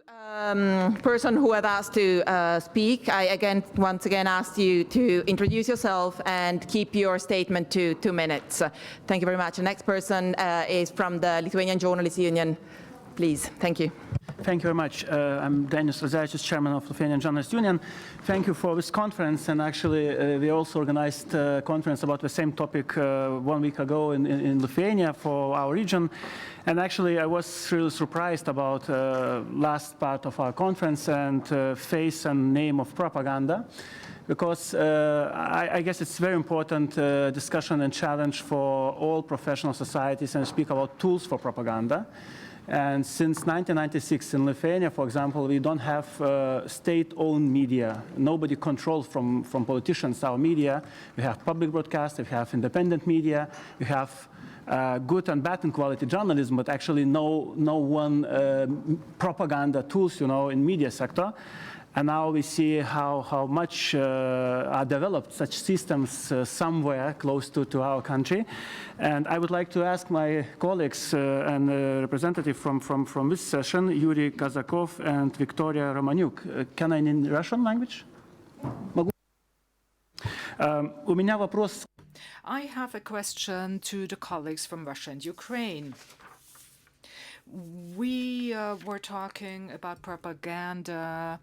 Person who had asked to speak, I once again asked you to introduce yourself and keep your statement to 2 minutes. Thank you very much. The next person is from the Lithuanian Journalists Union. Please, thank you. Thank you very much. I'm Denis Razaitis, chairman of Lithuanian Journalists Union. Thank you for this conference. And actually, we also organized a conference about the same topic 1 week ago in Lithuania for our region. And actually, I was really surprised about last part of our conference and face and name of propaganda. Because I guess it's very important discussion and challenge for all professional societies and speak about tools for propaganda. And since 1996 in Lithuania, for example, we don't have state-owned media. Nobody controls from politicians our media. We have public broadcast, we have independent media, we have good and bad in quality journalism, but actually no one propaganda tools, in media sector. And now we see how much are developed such systems somewhere close to our country. And I would like to ask my colleagues and representative from this session, Yuri Kazakov and Victoria Romaniuk. Can I in Russian language? У меня вопрос. I have a question to the colleagues from Russia and Ukraine. We were talking about propaganda,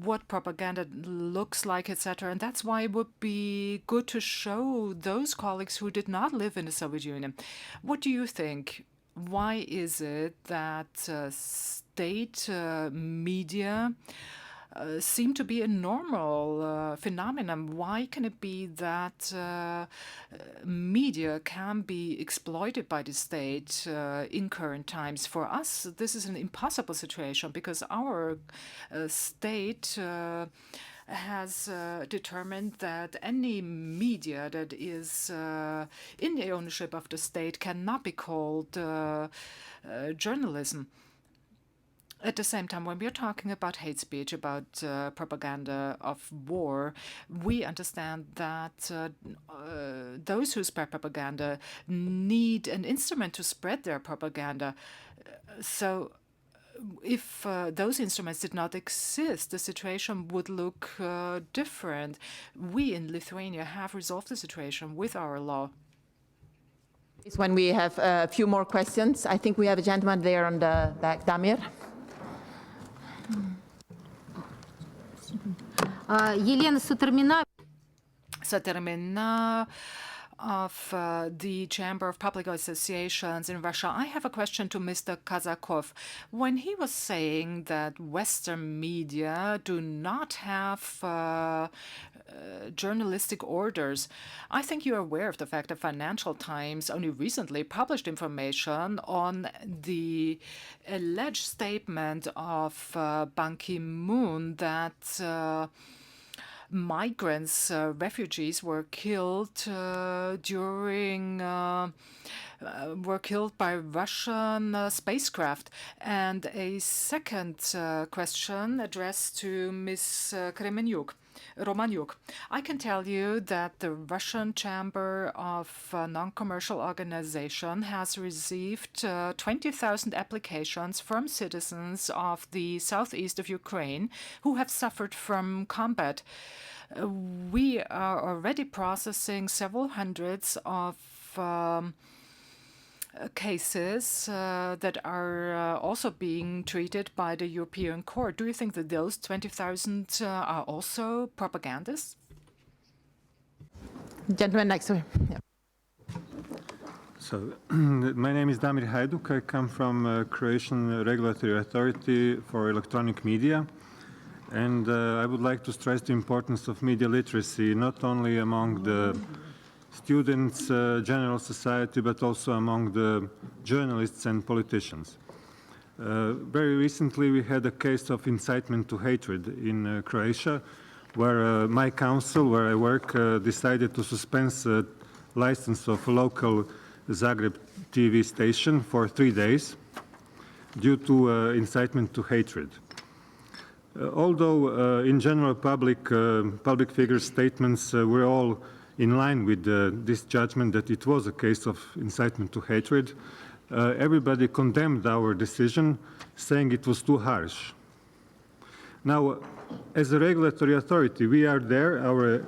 what propaganda looks like, etc. And that's why it would be good to show those colleagues who did not live in the Soviet Union. What do you think? Why is it that state media seem to be a normal phenomenon? Why can it be that media can be exploited by the state in current times? For us, this is an impossible situation because our state has determined that any media that is in the ownership of the state cannot be called journalism. At the same time, when we are talking about hate speech, about propaganda of war, we understand that those who spread propaganda need an instrument to spread their propaganda. So if those instruments did not exist, the situation would look different. We in Lithuania have resolved the situation with our law. When we have a few more questions, I think we have a gentleman there on the back, Damir. Елена Satermina of the Chamber of Public Associations in Russia. I have a question to Mr. Kazakov. When he was saying that Western media do not have journalistic orders, I think you're aware of the fact that Financial Times only recently published information on the alleged statement of Ban Ki-moon that migrants, refugees were killed were killed by Russian spacecraft. And a second question addressed to Ms. Romaniuk. I can tell you that the Russian Chamber of Non-Commercial Organization has received 20,000 applications from citizens of the southeast of Ukraine who have suffered from combat. We are already processing several hundreds of cases that are also being treated by the European Court. Do you think that those 20,000 are also propagandists? Gentleman next to him. Yeah. So, my name is Damir Hajduk. I come from Croatian Regulatory Authority for Electronic Media. And I would like to stress the importance of media literacy, not only among the students, general society, but also among the journalists and politicians. Very recently, we had a case of incitement to hatred in Croatia, where my council, where I work, decided to suspend the license of a local Zagreb TV station for 3 days due to incitement to hatred. Although in general public figures' statements were all in line with this judgment that it was a case of incitement to hatred, everybody condemned our decision, saying it was too harsh. Now, as a regulatory authority, we are there. Our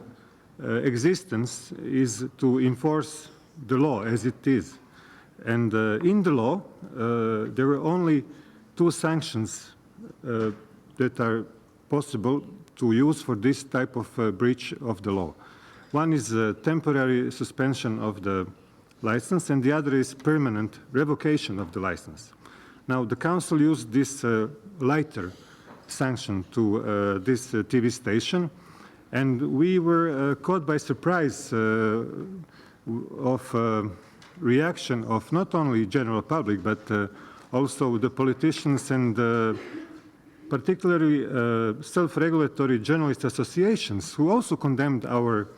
existence is to enforce the law as it is. And in the law, there are only two sanctions that are possible to use for this type of breach of the law. One is a temporary suspension of the license, and the other is permanent revocation of the license. Now, the Council used this lighter sanction to this TV station, and we were caught by surprise of reaction of not only general public, but also the politicians and particularly self-regulatory journalist associations who also condemned our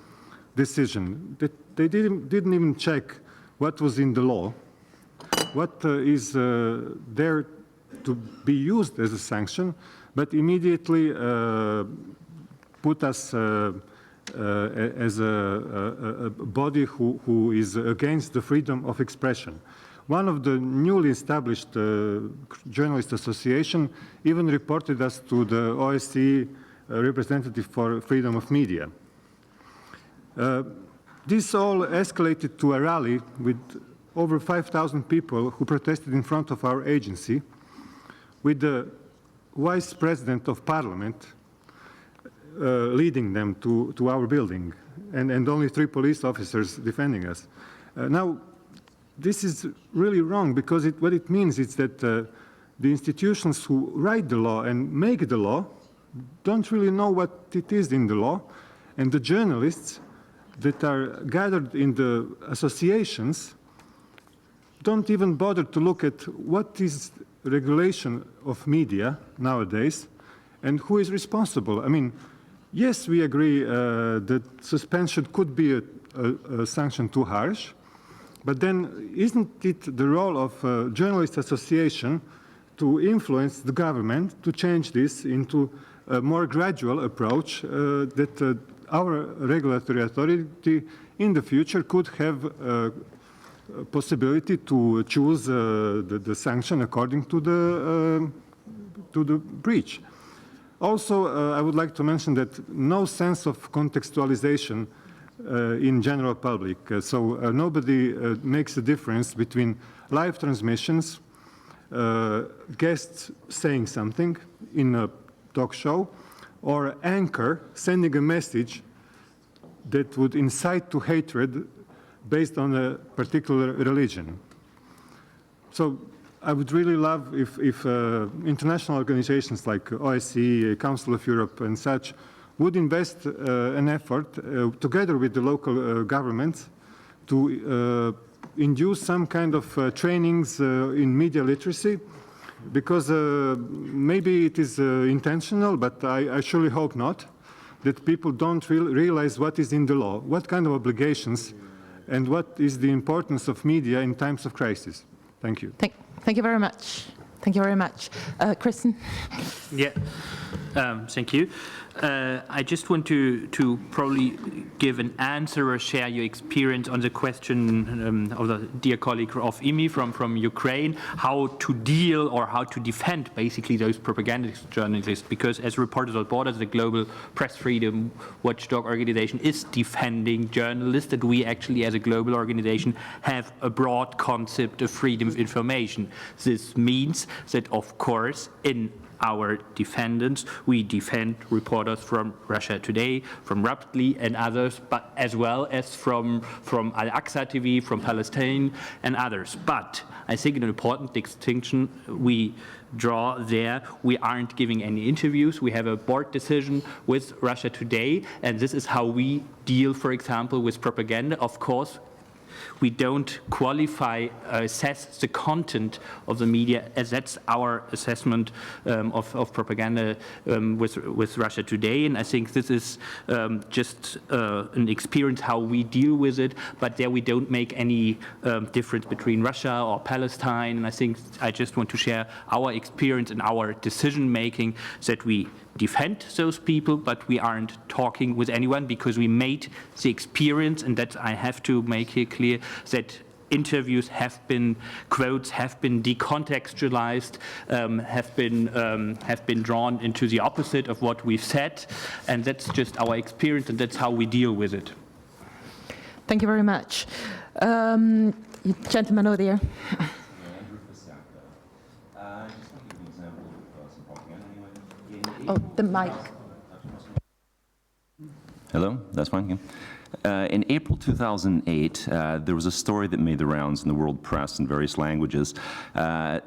decision. They didn't even check what was in the law, what is there to be used as a sanction, but immediately put us as a body who is against the freedom of expression. One of the newly established journalist association even reported us to the OSCE representative for freedom of media. This all escalated to a rally with over 5,000 people who protested in front of our agency, with the Vice President of Parliament leading them to our building, and only 3 police officers defending us. Now, this is really wrong, because what it means is that the institutions who write the law and make the law don't really know what it is in the law, and the journalists that are gathered in the associations don't even bother to look at what is regulation of media nowadays and who is responsible. I mean, yes, we agree that suspension could be a sanction too harsh, but then isn't it the role of a journalist association to influence the government to change this into a more gradual approach that our regulatory authority in the future could have a possibility to choose the sanction according to the breach. Also, I would like to mention that no sense of contextualization in general public. So nobody makes a difference between live transmissions, guests saying something in a talk show, or anchor sending a message that would incite to hatred based on a particular religion. So I would really love if international organizations like OSCE, Council of Europe, and such would invest an effort together with the local governments to induce some kind of trainings in media literacy, because maybe it is intentional, but I surely hope not, that people don't realize what is in the law, what kind of obligations, and what is the importance of media in times of crisis. Thank you. Thank you very much. Thank you very much. Kristen? Yeah, thank you. I just want to probably give an answer or share your experience on the question of the dear colleague of Imi from Ukraine, how to deal or how to defend basically those propagandist journalists, because as Reporters Without Borders, the global press freedom watchdog organization, is defending journalists, that we actually as a global organization have a broad concept of freedom of information. This means that, of course, in our defendants, we defend reporters from Russia Today, from Rapidly and others, but as well as from Al-Aqsa TV, from Palestine and others. But I think an important distinction we draw there, we aren't giving any interviews. We have a board decision with Russia Today, and this is how we deal, for example, with propaganda. Of course, we don't qualify, assess the content of the media, as that's our assessment of propaganda with Russia Today. And I think this is just an experience how we deal with it, but there we don't make any difference between Russia or Palestine. And I think I just want to share our experience and our decision making, that we defend those people, but we aren't talking with anyone, because we made the experience, and that I have to make it clear, that interviews have been, quotes have been decontextualized, have been drawn into the opposite of what we've said, and that's just our experience, and that's how we deal with it. Thank you very much. Gentleman over there. Oh, the mic. Hello, that's fine. In April 2008, there was a story that made the rounds in the world press in various languages.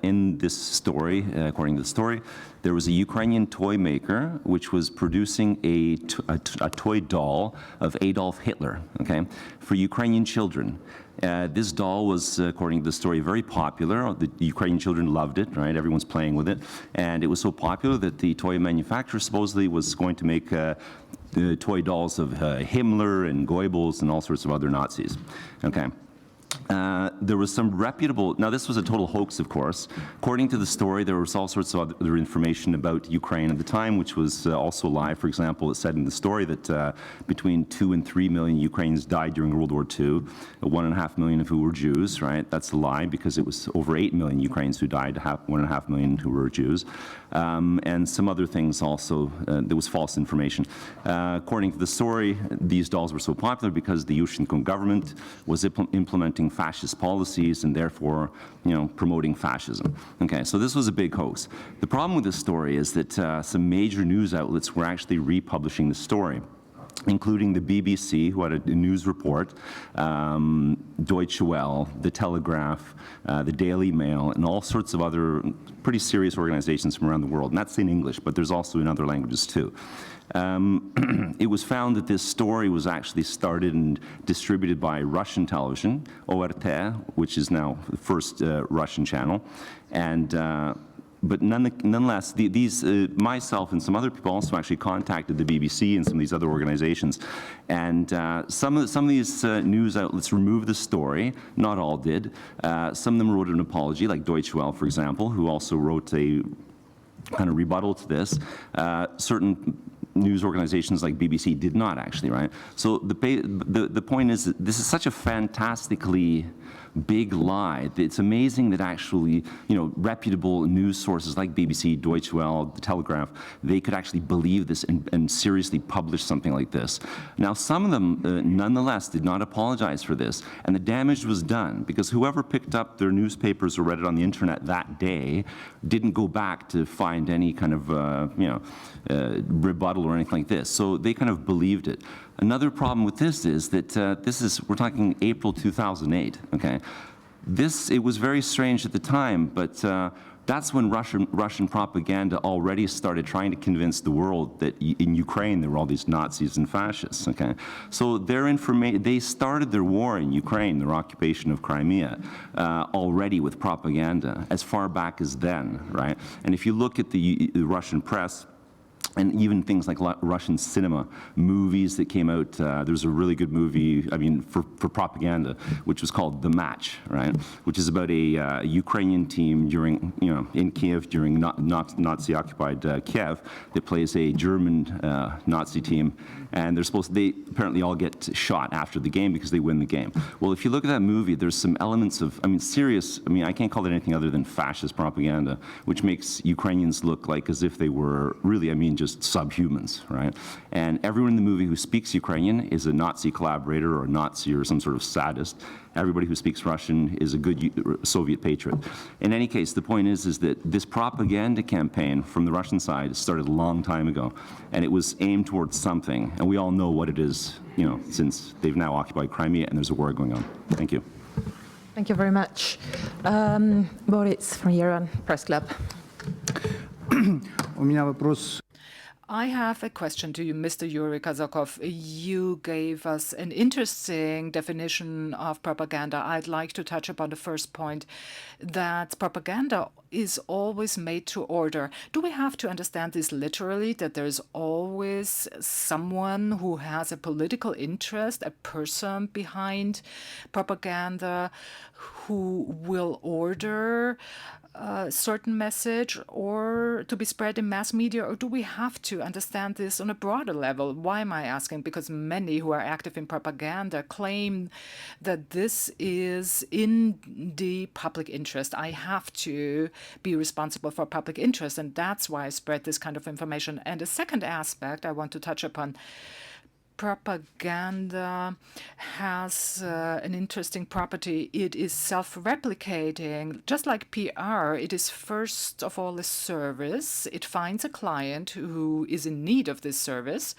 In this story, according to the story, there was a Ukrainian toy maker which was producing a toy doll of Adolf Hitler, okay, for Ukrainian children. This doll was, according to the story, very popular. The Ukrainian children loved it, right? Everyone's playing with it. And it was so popular that the toy manufacturer supposedly was going to make toy dolls of Himmler and Goebbels and all sorts of other Nazis, okay? There was some reputable, now this was a total hoax, of course. According to the story, there was all sorts of other information about Ukraine at the time, which was also a lie. For example, it said in the story that between 2 and 3 million Ukrainians died during World War II, 1.5 million of who were Jews, right? That's a lie, because it was over 8 million Ukrainians who died, 1.5 million who were Jews. And some other things also, there was false information. According to the story, these dolls were so popular because the Yushchenko government was implementing fascist policies and therefore, promoting fascism. Okay, so this was a big hoax. The problem with this story is that some major news outlets were actually republishing the story, including the BBC, who had a news report, Deutsche Welle, The Telegraph, the Daily Mail, and all sorts of other pretty serious organizations from around the world. And that's in English, but there's also in other languages too. It was found that this story was actually started and distributed by Russian television, ORT, which is now the first Russian channel. And but nonetheless, myself and some other people also actually contacted the BBC and some of these other organizations. And some of these news outlets removed the story. Not all did. Some of them wrote an apology, like Deutsche Welle, for example, who also wrote a kind of rebuttal to this. Certain news organizations like BBC did not actually, right? So the point is that this is such a fantastically big lie. It's amazing that actually, reputable news sources like BBC, Deutsche Welle, The Telegraph, they could actually believe this and seriously publish something like this. Now, some of them, nonetheless, did not apologize for this, and the damage was done because whoever picked up their newspapers or read it on the internet that day didn't go back to find any kind of, rebuttal or anything like this. So they kind of believed it. Another problem with this is that we're talking April 2008, okay? It was very strange at the time, but that's when Russian propaganda already started trying to convince the world that in Ukraine there were all these Nazis and fascists, okay? So they started their war in Ukraine, their occupation of Crimea, already with propaganda, as far back as then, right? And if you look at the Russian press, and even things like Russian cinema, movies that came out. There's a really good movie, for propaganda, which was called The Match, right? Which is about a Ukrainian team in Kiev during Nazi-occupied Kiev that plays a German Nazi team, and they apparently all get shot after the game because they win the game. Well, if you look at that movie, there's some elements of, I can't call it anything other than fascist propaganda, which makes Ukrainians look like as if they were really, just subhumans, right? And everyone in the movie who speaks Ukrainian is a Nazi collaborator or a Nazi or some sort of sadist. Everybody who speaks Russian is a good Soviet patriot. In any case, the point is that this propaganda campaign from the Russian side started a long time ago, and it was aimed towards something, and we all know what it is, since they've now occupied Crimea and there's a war going on. Thank you. Thank you very much. Boris from Yerevan Press Club. I have a question to you, Mr. Yuri Kazakov. You gave us an interesting definition of propaganda. I'd like to touch upon the first point, that propaganda is always made to order. Do we have to understand this literally, that there's always someone who has a political interest, a person behind propaganda who will order a certain message or to be spread in mass media, or do we have to understand this on a broader level? Why am I asking? Because many who are active in propaganda claim that this is in the public interest. I have to be responsible for public interest, and that's why I spread this kind of information. And a second aspect I want to touch upon, propaganda has an interesting property. It is self-replicating. Just like PR, it is first of all a service. It finds a client who is in need of this service.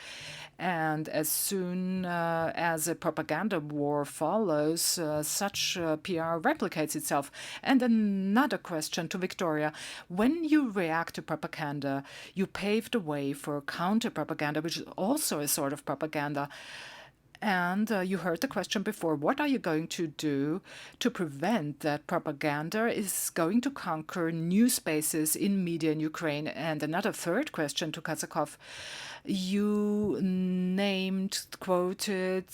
And as soon as a propaganda war follows, such PR replicates itself. And another question to Victoria. When you react to propaganda, you pave the way for counter-propaganda, which is also a sort of propaganda. And you heard the question before, what are you going to do to prevent that propaganda is going to conquer new spaces in media in Ukraine? And another third question to Kazakov. You quoted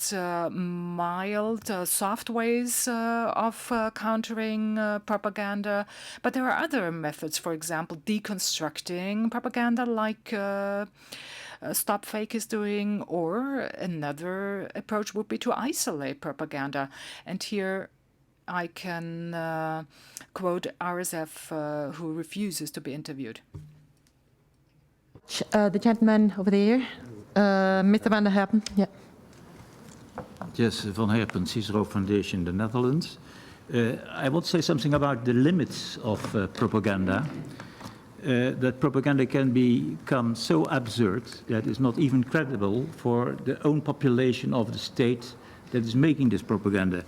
mild, soft ways of countering propaganda, but there are other methods, for example, deconstructing propaganda like Stop Fake is doing, or another approach would be to isolate propaganda. And here I can quote RSF, who refuses to be interviewed. The gentleman over there, Mr. van der Herpen. Yeah. Yes, Van Herpen, Cicero Foundation, the Netherlands. I want to say something about the limits of propaganda. That propaganda can become so absurd that it's not even credible for the own population of the state that is making this propaganda.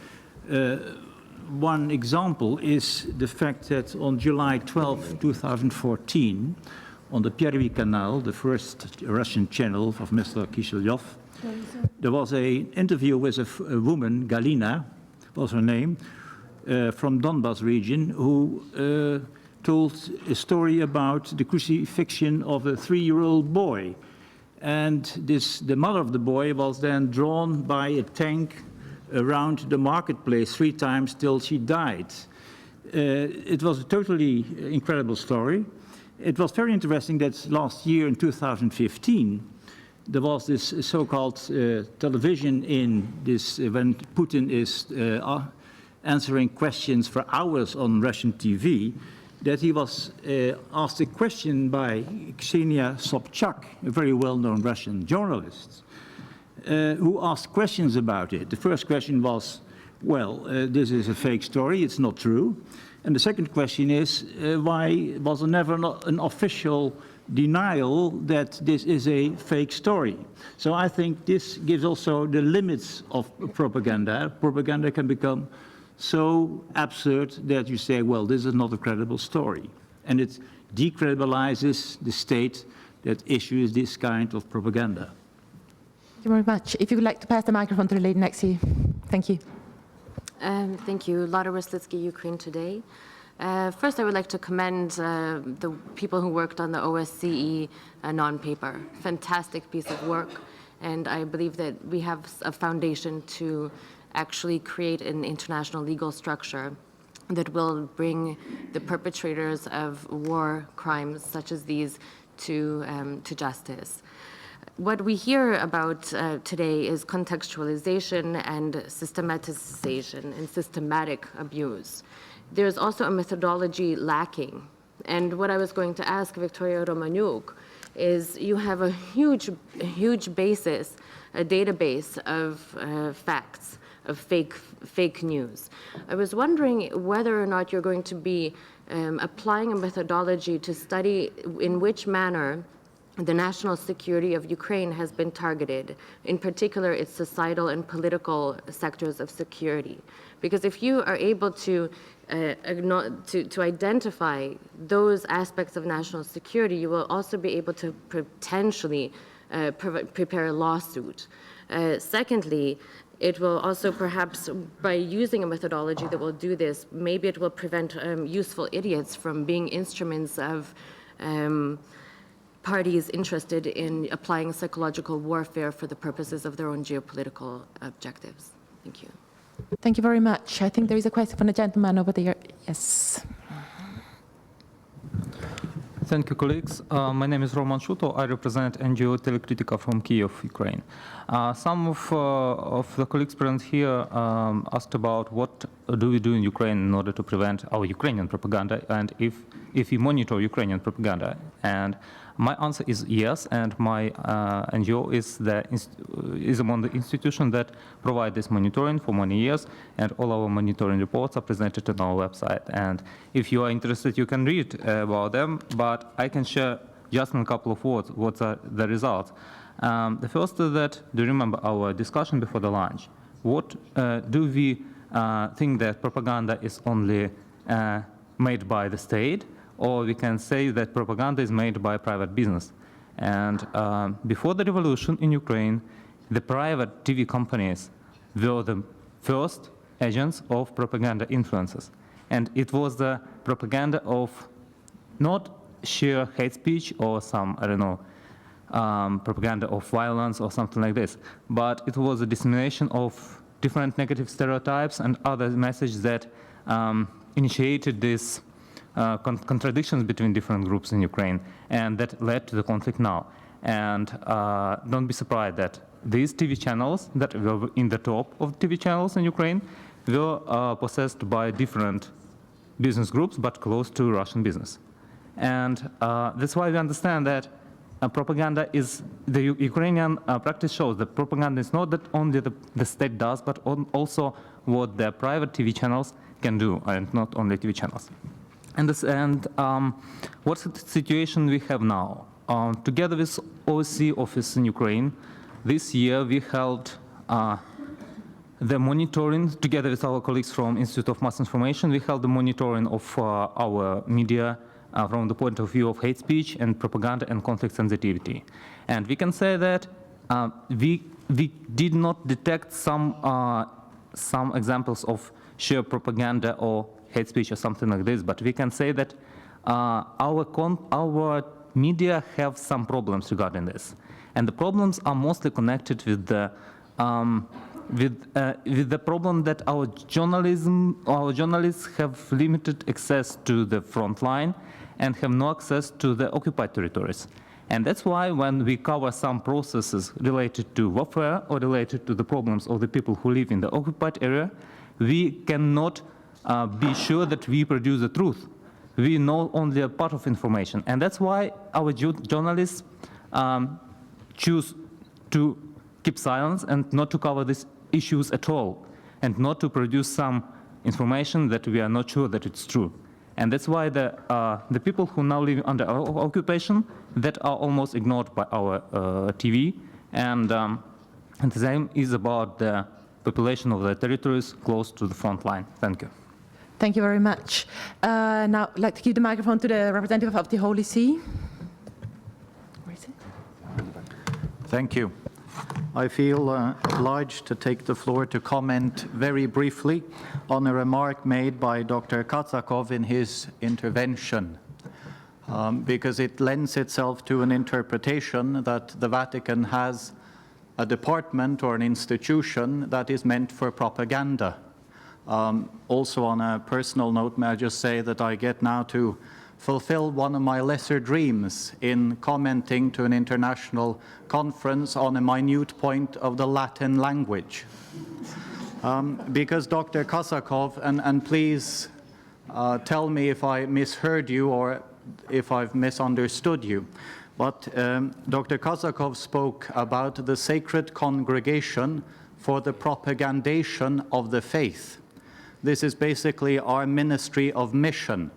One example is the fact that on July 12, 2014, on the Первый Canal, the first Russian channel of Mr. Kishelyov, there was an interview with a woman, Galina was her name, from Donbas region, who told a story about the crucifixion of a 3-year-old boy. And the mother of the boy was then drawn by a tank around the marketplace 3 times till she died. It was a totally incredible story. It was very interesting that last year in 2015, there was this so-called television in this, when Putin is answering questions for hours on Russian TV, that he was asked a question by Ksenia Sobchak, a very well-known Russian journalist, who asked questions about it. The first question was, well, this is a fake story, it's not true. And the second question is, why was there never an official denial that this is a fake story? So I think this gives also the limits of propaganda. Propaganda can become so absurd that you say, well, this is not a credible story. And it decredibilizes the state that issues this kind of propaganda. Thank you very much. If you would like to pass the microphone to the lady next to you. Thank you. Thank you. Lada Roslitsky, Ukraine Today. First, I would like to commend the people who worked on the OSCE non-paper. Fantastic piece of work. And I believe that we have a foundation to actually create an international legal structure that will bring the perpetrators of war crimes such as these to justice. What we hear about today is contextualization and systematization and systematic abuse. There's also a methodology lacking. And what I was going to ask Victoria Romaniuk is you have a huge basis, a database of facts, of fake news. I was wondering whether or not you're going to be applying a methodology to study in which manner the national security of Ukraine has been targeted, in particular its societal and political sectors of security. Because if you are able to identify those aspects of national security, you will also be able to potentially prepare a lawsuit. Secondly, it will also perhaps, by using a methodology that will do this, maybe it will prevent useful idiots from being instruments of parties interested in applying psychological warfare for the purposes of their own geopolitical objectives. Thank you. Thank you very much. I think there is a question from the gentleman over there. Yes. Thank you, colleagues. My name is Roman Shuto. I represent NGO Telekritika from Kiev, Ukraine. Some of the colleagues present here asked about what do we do in Ukraine in order to prevent our Ukrainian propaganda, and if we monitor Ukrainian propaganda. And my answer is yes, and my NGO is among the institutions that provide this monitoring for many years, and all our monitoring reports are presented on our website. And if you are interested, you can read about them, but I can share just in a couple of words what are the results. The first is that, do you remember our discussion before the lunch? What do we think that propaganda is only made by the state, or we can say that propaganda is made by private business? And before the revolution in Ukraine, the private TV companies were the first agents of propaganda influences. And it was the propaganda of not sheer hate speech or some, I don't know, propaganda of violence or something like this, but it was a dissemination of different negative stereotypes and other messages that initiated these contradictions between different groups in Ukraine, and that led to the conflict now. And don't be surprised that these TV channels that were in the top of TV channels in Ukraine were possessed by different business groups, but close to Russian business. And that's why we understand that propaganda is, the Ukrainian practice shows that propaganda is not that only the state does, but also what the private TV channels can do, and not only TV channels. And what's the situation we have now? Together with OSCE office in Ukraine, this year we held the monitoring, together with our colleagues from Institute of Mass Information, we held the monitoring of our media from the point of view of hate speech and propaganda and conflict sensitivity. And we can say that we did not detect some examples of sheer propaganda or hate speech or something like this, but we can say that our media have some problems regarding this. And the problems are mostly connected with the problem that our journalists have limited access to the front line and have no access to the occupied territories. And that's why when we cover some processes related to warfare or related to the problems of the people who live in the occupied area, we cannot be sure that we produce the truth. We know only a part of information. And that's why our journalists choose to keep silence and not to cover these issues at all, and not to produce some information that we are not sure that it's true. And that's why the people who now live under our occupation, that are almost ignored by our TV. And the same is about the population of the territories close to the front line. Thank you. Thank you very much. Now I'd like to give the microphone to the representative of the Holy See. Where is it? Thank you. I feel obliged to take the floor to comment very briefly on a remark made by Dr. Kazakov in his intervention, because it lends itself to an interpretation that the Vatican has a department or an institution that is meant for propaganda. Also, on a personal note, may I just say that I get now to fulfill one of my lesser dreams in commenting to an international conference on a minute point of the Latin language. Because Dr. Kazakov, and please tell me if I misheard you or if I've misunderstood you, but Dr. Kazakov spoke about the sacred congregation for the propagandation of the faith. This is basically our ministry of mission,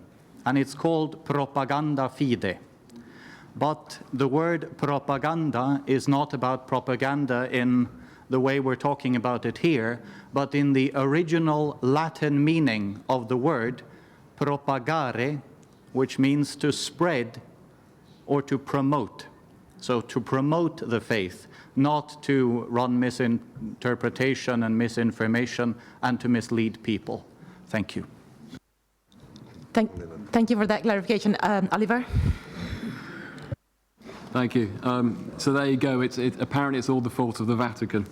and it's called Propaganda Fide. But the word propaganda is not about propaganda in the way we're talking about it here, but in the original Latin meaning of the word propagare, which means to spread or to promote. So to promote the faith, not to run misinterpretation and misinformation and to mislead people. Thank you. Thank you for that clarification. Oliver? Thank you. So there you go. Apparently it's all the fault of the Vatican.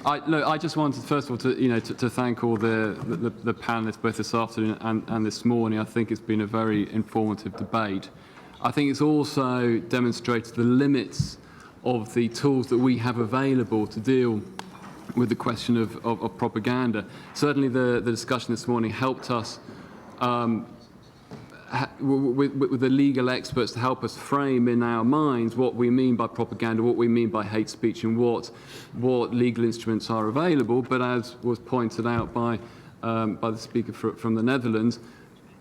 I just wanted, first of all, to thank all the panelists, both this afternoon and this morning. I think it's been a very informative debate. I think it's also demonstrated the limits of the tools that we have available to deal with the question of propaganda. Certainly the discussion this morning helped us with the legal experts to help us frame in our minds what we mean by propaganda, what we mean by hate speech, and what legal instruments are available. But as was pointed out by the speaker from the Netherlands,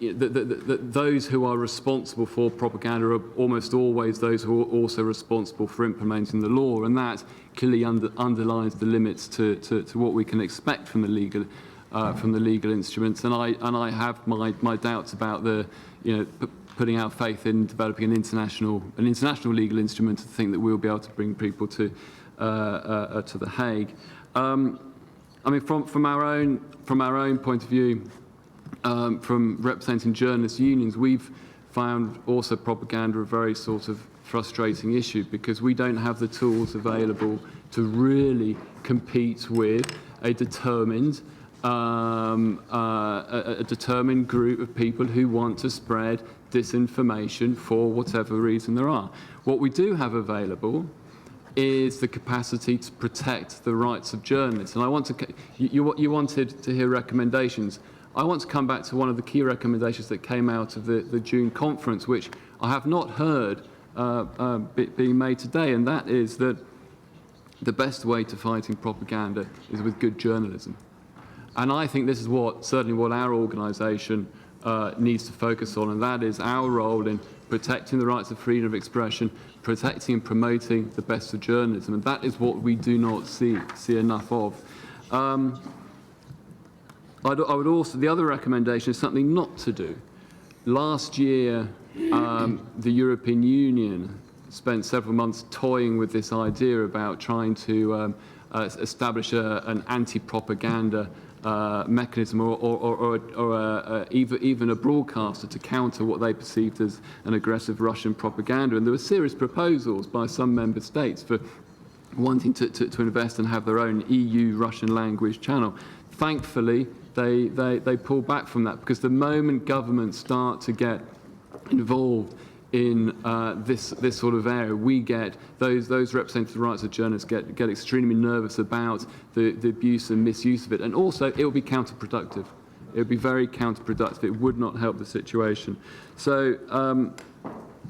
those who are responsible for propaganda are almost always those who are also responsible for implementing the law, and that clearly underlines the limits to what we can expect from the legal instruments. And I have my doubts about putting our faith in developing an international legal instrument to think that we'll be able to bring people to the Hague. I mean, from our own point of view. From representing journalist unions, we've found also propaganda a very sort of frustrating issue because we don't have the tools available to really compete with a determined group of people who want to spread disinformation for whatever reason there are. What we do have available is the capacity to protect the rights of journalists. And I want to, you wanted to hear recommendations. I want to come back to one of the key recommendations that came out of the June conference, which I have not heard being made today, and that is that the best way to fighting propaganda is with good journalism. And I think this is certainly what our organisation needs to focus on, and that is our role in protecting the rights of freedom of expression, protecting and promoting the best of journalism, and that is what we do not see enough of. I would also, the other recommendation is something not to do. Last year, the European Union spent several months toying with this idea about trying to establish an anti-propaganda mechanism or even a broadcaster to counter what they perceived as an aggressive Russian propaganda. And there were serious proposals by some member states for wanting to invest and have their own EU Russian language channel. Thankfully, they pull back from that because the moment governments start to get involved in this sort of area, we get those representing the rights of journalists get extremely nervous about the abuse and misuse of it, and also it will be counterproductive. It would be very counterproductive. It would not help the situation. So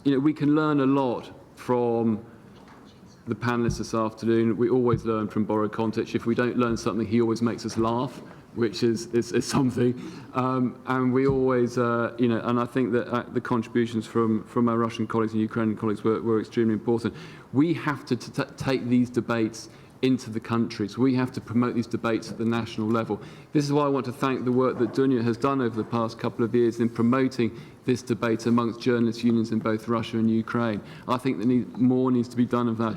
we can learn a lot from the panelists this afternoon. We always learn from Boro Kontic. If we don't learn something, he always makes us laugh, which is something. And we always, and I think that the contributions from our Russian colleagues and Ukrainian colleagues were extremely important. We have to take these debates into the countries. We have to promote these debates at the national level. This is why I want to thank the work that Dunya has done over the past couple of years in promoting this debate amongst journalist unions in both Russia and Ukraine. I think that more needs to be done of that.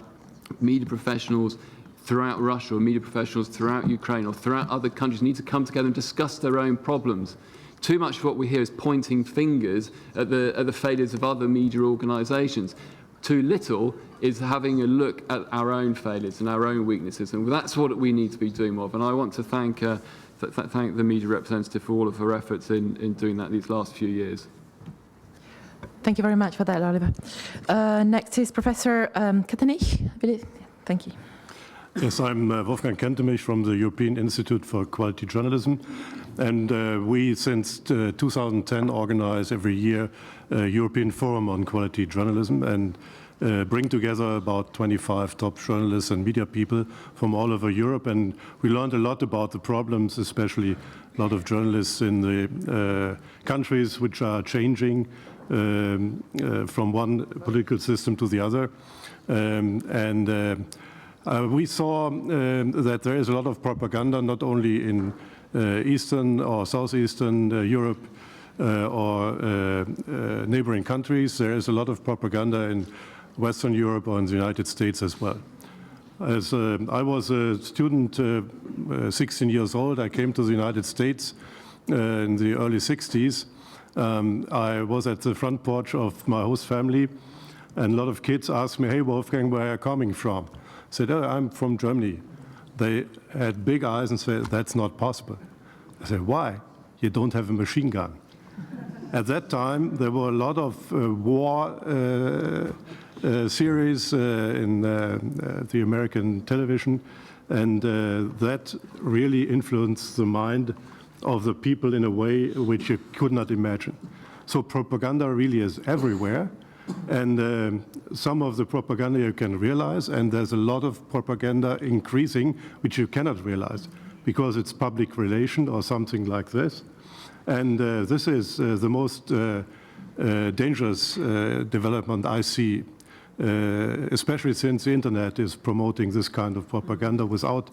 Media professionals throughout Russia or media professionals throughout Ukraine or throughout other countries need to come together and discuss their own problems. Too much of what we hear is pointing fingers at the failures of other media organisations. Too little is having a look at our own failures and our own weaknesses, and that's what we need to be doing more of. And I want to thank the media representative for all of her efforts in doing that these last few years. Thank you very much for that, Oliver. Next is Professor Katanich. Thank you. Yes, I'm Wolfgang Kentemich from the European Institute for Quality Journalism. And we, since 2010, organize every year a European Forum on Quality Journalism and bring together about 25 top journalists and media people from all over Europe. And we learned a lot about the problems, especially a lot of journalists in the countries which are changing from one political system to the other. We saw that there is a lot of propaganda, not only in Eastern or Southeastern Europe or neighboring countries. There is a lot of propaganda in Western Europe or in the United States as well. As I was a student, 16 years old, I came to the United States in the early 60s. I was at the front porch of my host family, and a lot of kids asked me, "Hey, Wolfgang, where are you coming from?" I said, "Oh, I'm from Germany." they had big eyes and said, "That's not possible." I said, "Why? You don't have a machine gun." At that time, there were a lot of war series in the American television, and that really influenced the mind of the people in a way which you could not imagine. So propaganda really is everywhere, and some of the propaganda you can realize, and there's a lot of propaganda increasing which you cannot realize because it's public relation or something like this. And this is the most dangerous development I see, especially since the internet is promoting this kind of propaganda without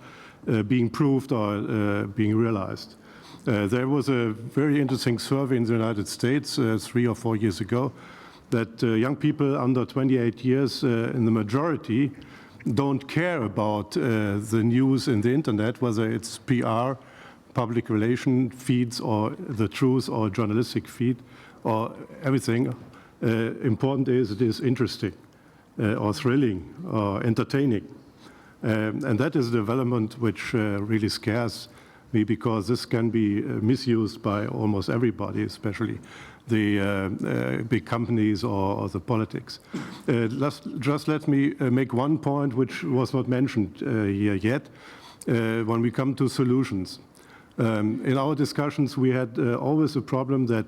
being proved or being realized. There was a very interesting survey in the United States 3 or 4 years ago that young people under 28 years in the majority don't care about the news in the internet, whether it's PR, public relation feeds, or the truth, or journalistic feed, or everything. Important is it is interesting, or thrilling, or entertaining. And that is a development which really scares me, because this can be misused by almost everybody, especially the big companies or the politics. Just let me make one point which was not mentioned here yet when we come to solutions. In our discussions, we had always a problem that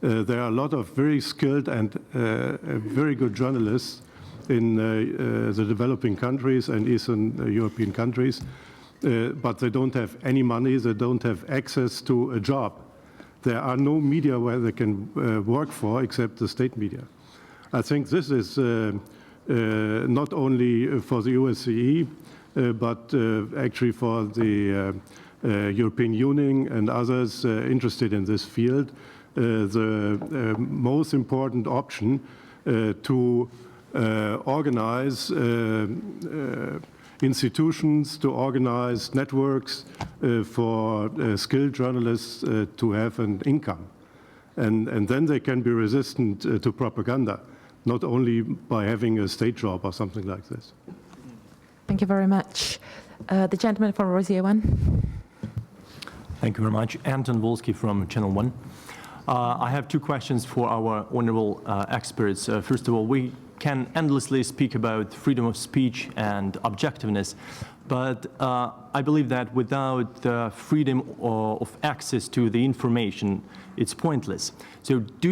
there are a lot of very skilled and very good journalists in the developing countries and Eastern European countries, but they don't have any money, they don't have access to a job. There are no media where they can work for except the state media. I think this is not only for the OSCE, but actually for the European Union and others interested in this field, the most important option to organize institutions, to organize networks for skilled journalists to have an income. And then they can be resistant to propaganda, not only by having a state job or something like this. Thank you very much. The gentleman from Rosier 1. Thank you very much. Anton Volsky from Channel 1. I have two questions for our honorable experts. First of all, we can endlessly speak about freedom of speech and objectiveness, but I believe that without freedom of access to the information, it's pointless. So do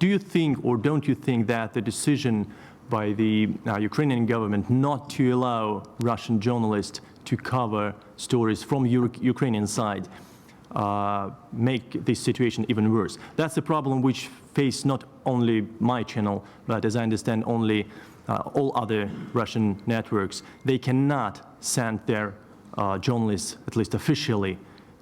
you think, or don't you think, that the decision by the Ukrainian government not to allow Russian journalists to cover stories from Ukrainian side make this situation even worse? That's a problem which face not only my channel, but as I understand, only all other Russian networks. They cannot send their journalists, at least officially,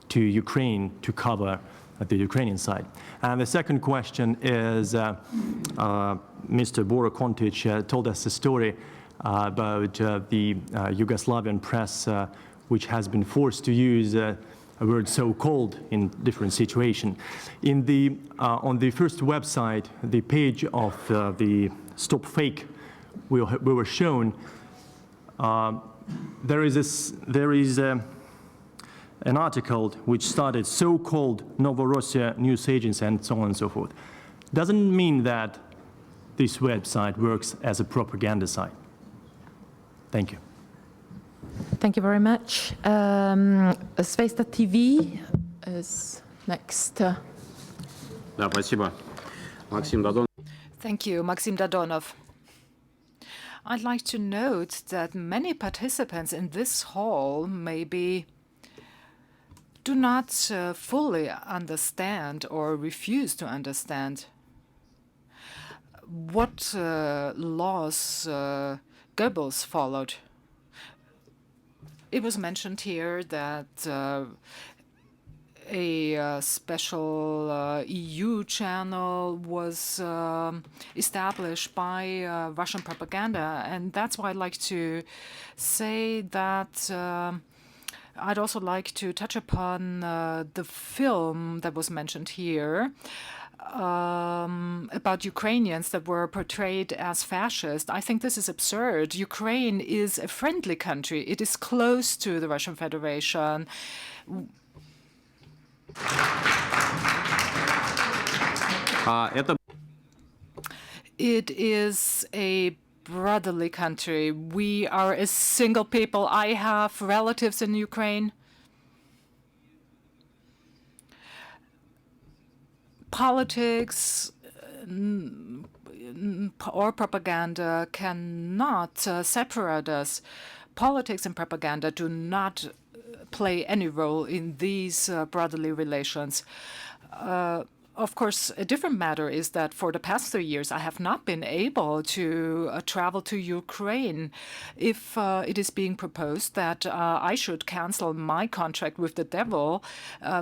to Ukraine to cover the Ukrainian side. And the second question is, Mr. Bora Kontic told us a story about the Yugoslavian press, which has been forced to use a word so-called in different situations. In the on the first website, the page of the Stop Fake, we were shown. There is an article which started so-called Novorossiya news agency and so on and so forth. Doesn't mean that this website works as a propaganda site. Thank you. Thank you very much. Svesta TV is next. Да, спасибо. Максим Дадонов. Thank you, Maxim Dadonov. I'd like to note that many participants in this hall maybe do not fully understand or refuse to understand what laws Goebbels followed. It was mentioned here that a special EU channel was established by Russian propaganda, and that's why I'd like to say that I'd also like to touch upon the film that was mentioned here. about Ukrainians that were portrayed as fascist. I think this is absurd. Ukraine is a friendly country. It is close to the Russian Federation. It is a brotherly country. We are a single people. I have relatives in Ukraine. Politics or propaganda cannot separate us. Politics and propaganda do not play any role in these brotherly relations. Of course, a different matter is that for the past 3 years, I have not been able to travel to Ukraine. If it is being proposed that I should cancel my contract with the devil,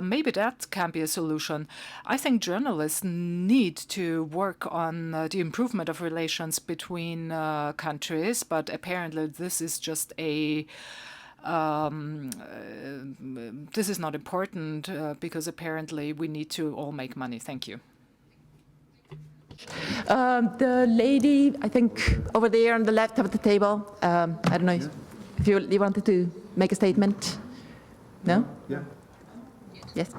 maybe that can be a solution. I think journalists need to work on the improvement of relations between countries, but apparently this is just this is not important because apparently we need to all make money. Thank you. The lady, I think, over there on the left of the table, I don't know if you wanted to make a statement. No? Yeah. Yes.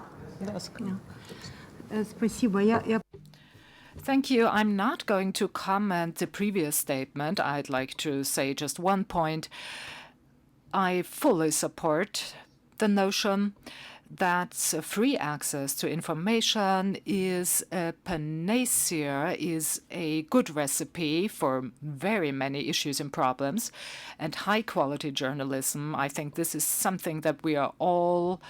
Thank you. I'm not going to comment the previous statement. I'd like to say just one point. I fully support the notion that free access to information is a panacea, is a good recipe for very many issues and problems. And high-quality journalism, I think this is something that we are all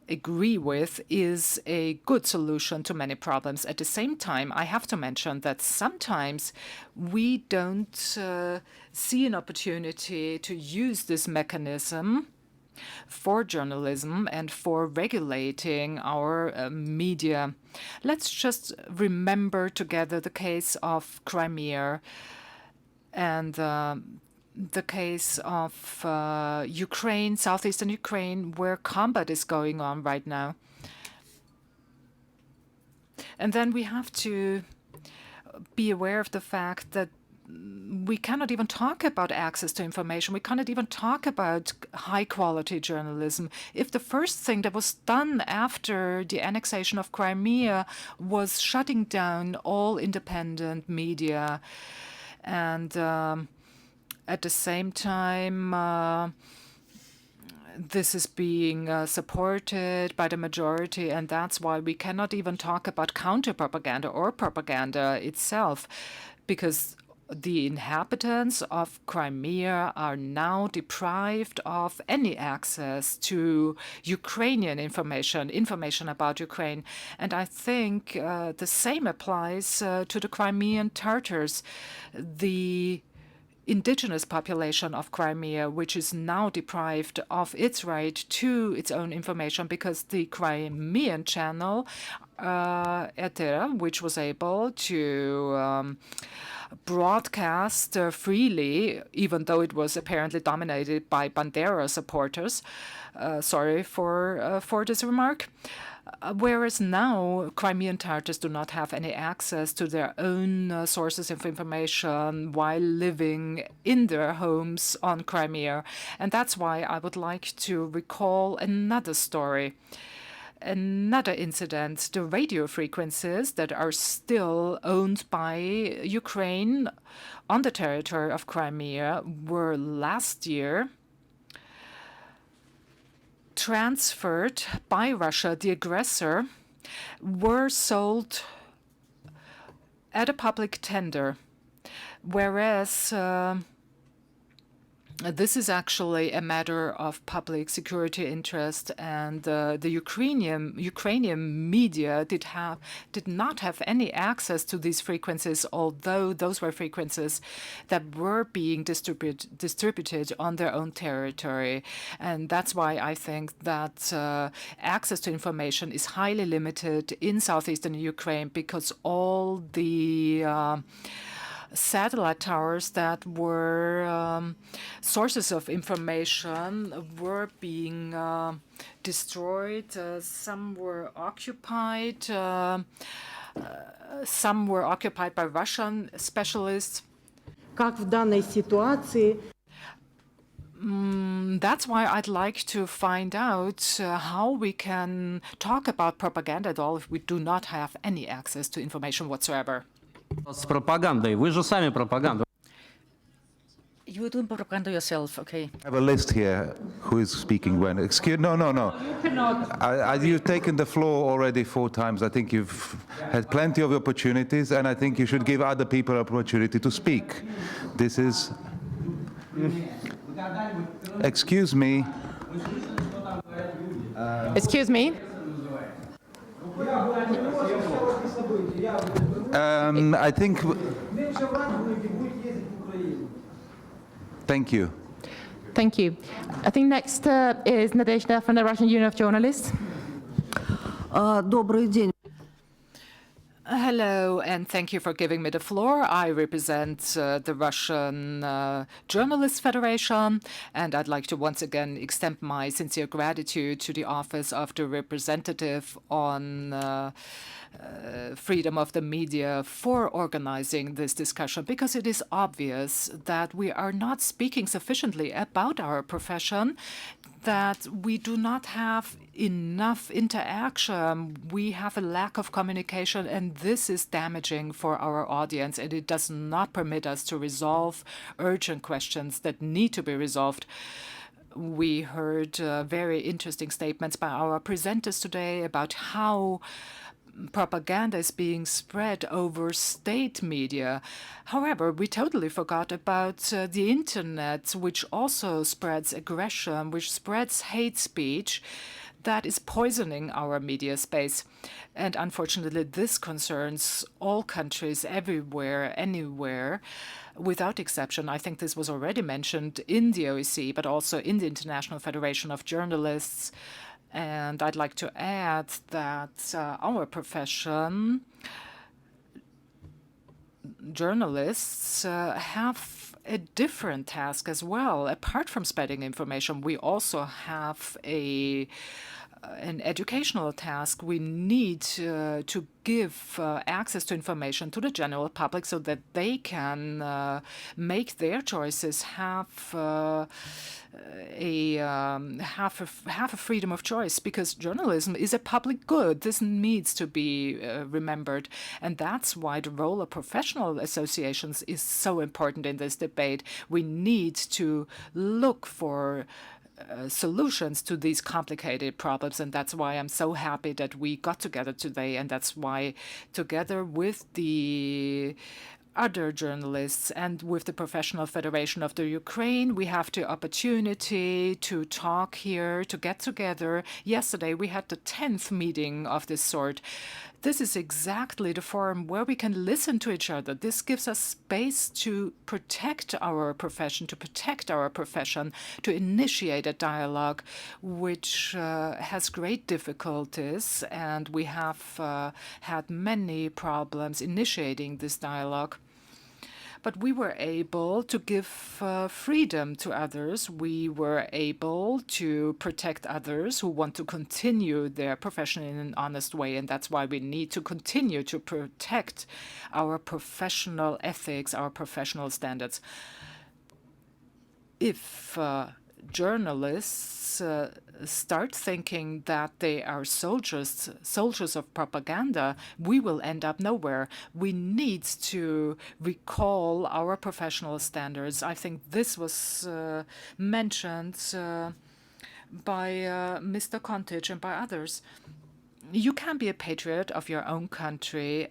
agree with is a good solution to many problems. At the same time, I have to mention that sometimes we don't see an opportunity to use this mechanism for journalism and for regulating our media. Let's just remember together the case of Crimea and the case of Ukraine, southeastern Ukraine, where combat is going on right now. And then we have to be aware of the fact that we cannot even talk about access to information. We cannot even talk about high-quality journalism. If the first thing that was done after the annexation of Crimea was shutting down all independent media, and at the same time, this is being supported by the majority, and that's why we cannot even talk about counter-propaganda or propaganda itself, because the inhabitants of Crimea are now deprived of any access to Ukrainian information about Ukraine. And I think the same applies to the Crimean Tatars. The indigenous population of Crimea, which is now deprived of its right to its own information because the Crimean channel, Etera, which was able to broadcast freely, even though it was apparently dominated by Bandera supporters. Sorry for this remark. Whereas now, Crimean Tatars do not have any access to their own sources of information while living in their homes on Crimea. And that's why I would like to recall another story. Another incident, the radio frequencies that are still owned by Ukraine on the territory of Crimea were last year transferred by Russia, the aggressor, were sold at a public tender, whereas this is actually a matter of public security interest, and the Ukrainian media did not have any access to these frequencies, although those were frequencies that were being distributed on their own territory. And that's why I think that access to information is highly limited in southeastern Ukraine, because all the satellite towers that were sources of information were being destroyed. Some were occupied. Some were occupied by Russian specialists. Как в данной ситуации That's why I'd like to find out how we can talk about propaganda at all if we do not have any access to information whatsoever. С пропагандой. Вы же сами пропаганда. You're doing propaganda yourself, okay? I have a list here. Who is speaking when? Excuse, no. You cannot. You've taken the floor already 4 times. I think you've had plenty of opportunities, and I think you should give other people an opportunity to speak. This is... Excuse me. Excuse me. I think... Thank you. Thank you. I think next is Nadezhda from the Russian Union of Journalists. добрый день. Hello, and thank you for giving me the floor. I represent the Russian Journalists Federation, and I'd like to once again extend my sincere gratitude to the Office of the Representative on Freedom of the Media for organizing this discussion, because it is obvious that we are not speaking sufficiently about our profession, that we do not have enough interaction. We have a lack of communication, and this is damaging for our audience, and it does not permit us to resolve urgent questions that need to be resolved. We heard very interesting statements by our presenters today about how propaganda is being spread over state media. However, we totally forgot about the internet, which also spreads aggression, which spreads hate speech that is poisoning our media space. And unfortunately, this concerns all countries, everywhere, anywhere, without exception. I think this was already mentioned in the OEC, but also in the International Federation of Journalists. And I'd like to add that our profession, journalists, have a different task as well. Apart from spreading information, we also have an educational task. We need to give access to information to the general public so that they can make their choices, have a freedom of choice, because journalism is a public good. This needs to be remembered, and that's why the role of professional associations is so important in this debate. We need to look for solutions to these complicated problems, and that's why I'm so happy that we got together today, and that's why together with the other journalists and with the Professional Federation of the Ukraine, we have the opportunity to talk here, to get together. Yesterday, we had the 10th meeting of this sort. This is exactly the forum where we can listen to each other. This gives us space to protect our profession, to initiate a dialogue which has great difficulties, and we have had many problems initiating this dialogue. But we were able to give freedom to others. We were able to protect others who want to continue their profession in an honest way. And that's why we need to continue to protect our professional ethics, our professional standards. If journalists start thinking that they are soldiers of propaganda, we will end up nowhere. We need to recall our professional standards. I think this was mentioned by Mr. Kontic and by others. You can be a patriot of your own country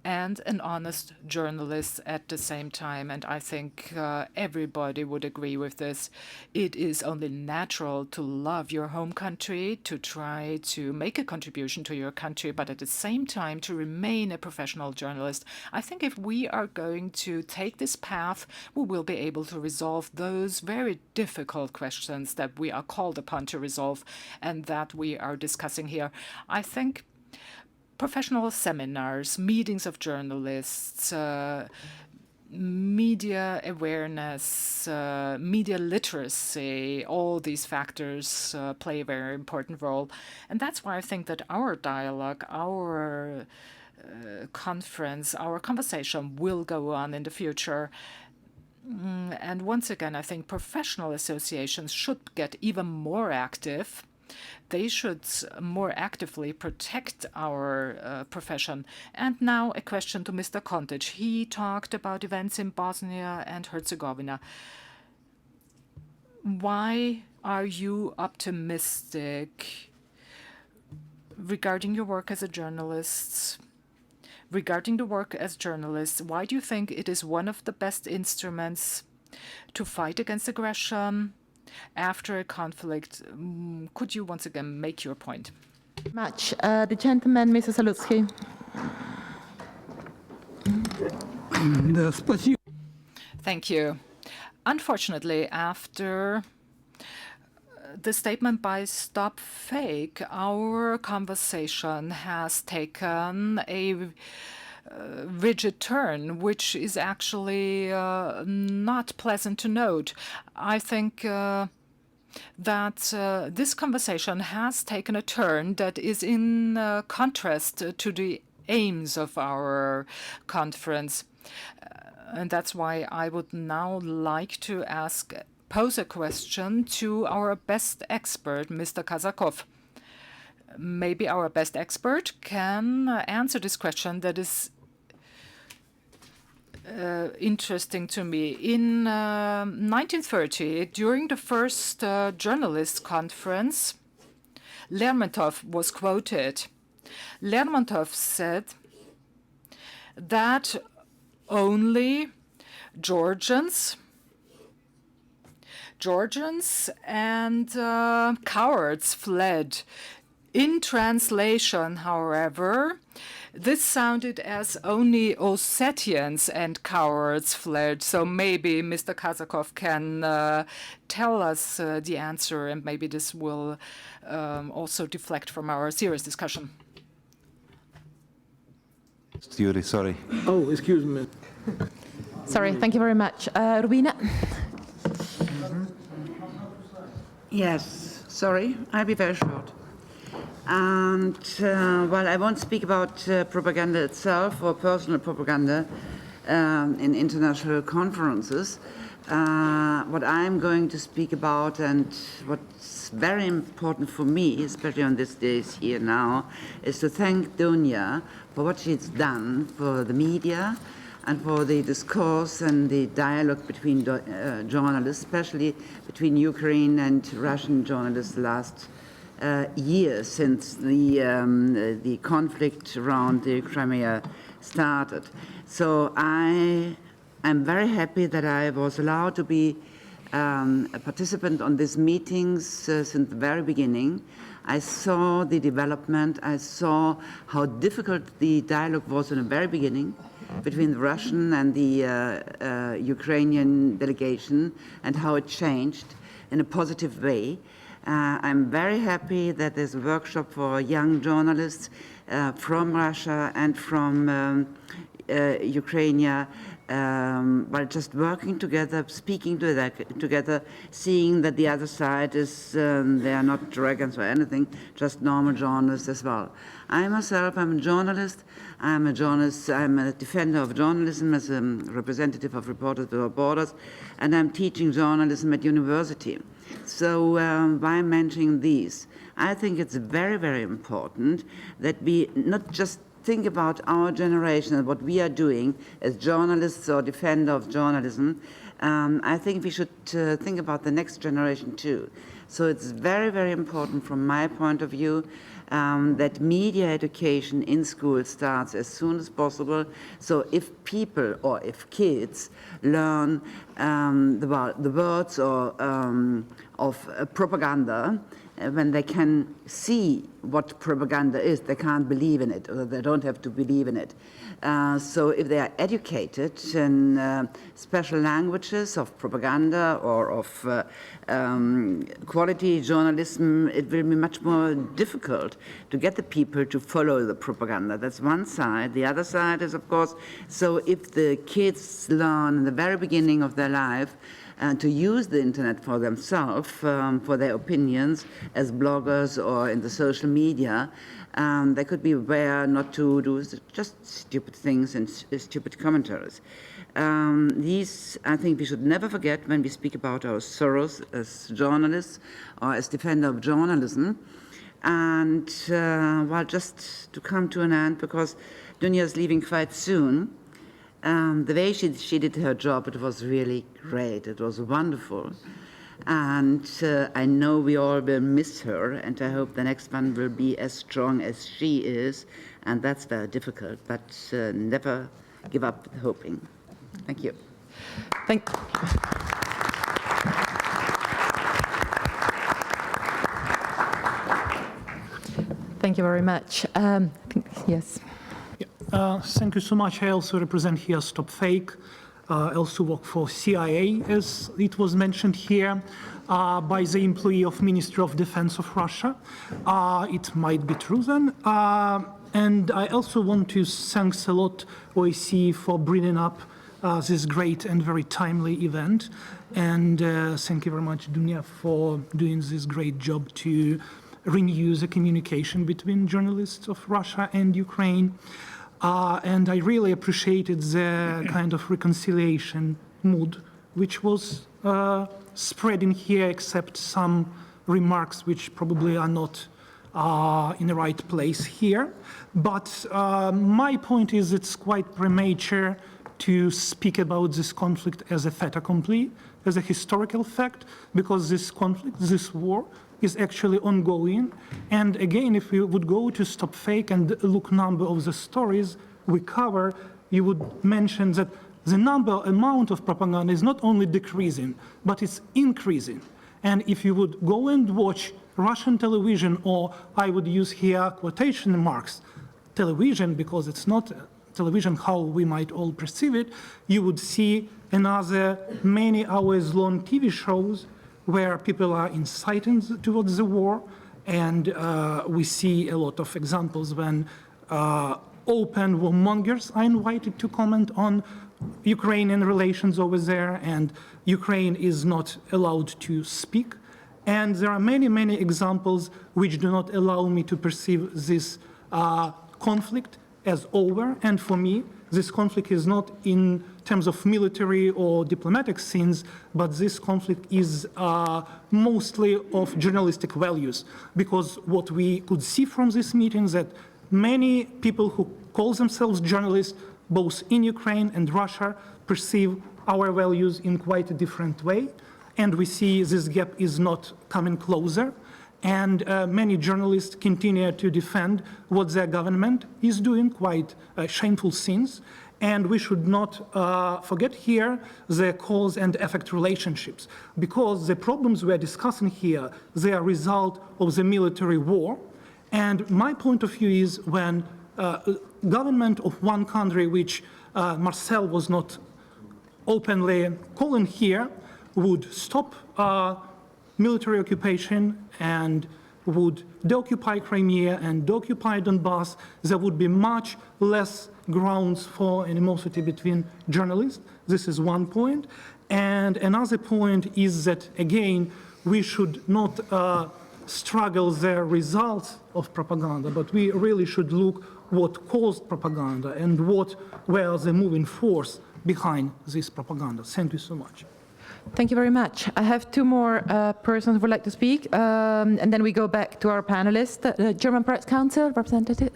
and an honest journalist at the same time. And I think everybody would agree with this. It is only natural to love your home country, to try to make a contribution to your country, but at the same time to remain a professional journalist. I think if we are going to take this path, we will be able to resolve those very difficult questions that we are called upon to resolve and that we are discussing here. I think professional seminars, meetings of journalists, media awareness, media literacy, all these factors play a very important role. And that's why I think that our dialogue, our conference. Our conversation will go on in the future. And once again, I think professional associations should get even more active. They should more actively protect our profession. And now a question to Mr. Kontic. He talked about events in Bosnia and Herzegovina. Why are you optimistic regarding your work as a journalist? Regarding the work as journalists, why do you think it is one of the best instruments to fight against aggression after a conflict? Could you once again make your point? Much. The gentleman, Mr. Salutsky. Thank you. Unfortunately, after the statement by Stop Fake, our conversation has taken a rigid turn, which is actually not pleasant to note. I think that this conversation has taken a turn that is in contrast to the aims of our conference. And that's why I would now like to pose a question to our best expert, Mr. Kazakov. Maybe our best expert can answer this question that is interesting to me. In 1930, during the first journalist conference, Lermontov was quoted. Lermontov said that only Georgians and cowards fled. In translation, however, this sounded as only Ossetians and cowards fled. So maybe Mr. Kazakov can tell us the answer, and maybe this will also deflect from our serious discussion. Yuri, sorry. Oh, excuse me. Sorry, thank you very much. Rubina? Yes, sorry, I'll be very short. And well, I won't speak about propaganda itself or personal propaganda in international conferences. What I'm going to speak about, and what's very important for me, especially on these days here now, is to thank Dunya for what she's done for the media and for the discourse and the dialogue between journalists, especially between Ukraine and Russian journalists the last years since the conflict around the Crimea started. So I'm very happy that I was allowed to be a participant on these meetings since the very beginning. I saw the development. I saw how difficult the dialogue was in the very beginning between the Russian and the Ukrainian delegation, and how it changed in a positive way. I'm very happy that there's a workshop for young journalists from Russia and from Ukraine, while just working together, speaking together, seeing that the other side is, they are not dragons or anything, just normal journalists as well. I myself, I'm a journalist. I'm a journalist. I'm a defender of journalism as a representative of Reporters Without Borders, and I'm teaching journalism at university. So by mentioning these, I think it's very, very important that we not just think about our generation and what we are doing as journalists or defender of journalism. I think we should think about the next generation too. So it's very, very important from my point of view that media education in school starts as soon as possible. So if people or if kids learn the words or of propaganda, when they can see what propaganda is, they can't believe in it, or they don't have to believe in it. So if they are educated in special languages of propaganda or of quality journalism, it will be much more difficult to get the people to follow the propaganda. That's one side. The other side is, of course, so if the kids learn in the very beginning of their life to use the internet for themselves, for their opinions as bloggers or in the social media, They could be aware not to do just stupid things and stupid commentaries. These, I think we should never forget when we speak about our sorrows as journalists or as defender of journalism. And well, just to come to an end, because Dunya is leaving quite soon, the way she did her job, it was really great. It was wonderful. And I know we all will miss her, and I hope the next one will be as strong as she is. And that's very difficult, but never give up hoping. Thank you. Thank you very much. Yes. Thank you so much. I also represent here Stop Fake. I also work for CIA, as it was mentioned here, by the employee of Ministry of Defense of Russia. It might be true then. And I also want to thank a lot OSCE for bringing up this great and very timely event. And thank you very much, Dunya, for doing this great job to renew the communication between journalists of Russia and Ukraine. And I really appreciated the kind of reconciliation mood which was spreading here, except some remarks which probably are not in the right place here. But my point is it's quite premature to speak about this conflict as a fait accompli, as a historical fact, because this conflict, this war, is actually ongoing. And again, if we would go to Stop Fake and look number of the stories we cover, you would mention that the amount of propaganda is not only decreasing, but it's increasing. And if you would go and watch Russian television, or I would use here quotation marks, television, because it's not television how we might all perceive it, you would see another many hours long TV shows where people are inciting towards the war. And we see a lot of examples when open warmongers are invited to comment on Ukrainian relations over there, and Ukraine is not allowed to speak. And there are many, many examples which do not allow me to perceive this conflict as over. And for me, this conflict is not in terms of military or diplomatic scenes, but this conflict is mostly of journalistic values. Because what we could see from this meeting is that many people who call themselves journalists, both in Ukraine and Russia, perceive our values in quite a different way. And we see this gap is not coming closer. And many journalists continue to defend what their government is doing, quite shameful things. And we should not forget here the cause and effect relationships, because the problems we are discussing here, they are a result of the military war. And my point of view is when government of one country, which Marcel was not openly calling here, would stop military occupation and would deoccupy Crimea and deoccupy Donbass, there would be much less grounds for animosity between journalists. This is one point. And another point is that, again, we should not struggle the results of propaganda, but we really should look what caused propaganda and what were the moving force behind this propaganda. Thank you so much. Thank you very much. I have two more persons who would like to speak, and then we go back to our panelists. The German Press Council representative.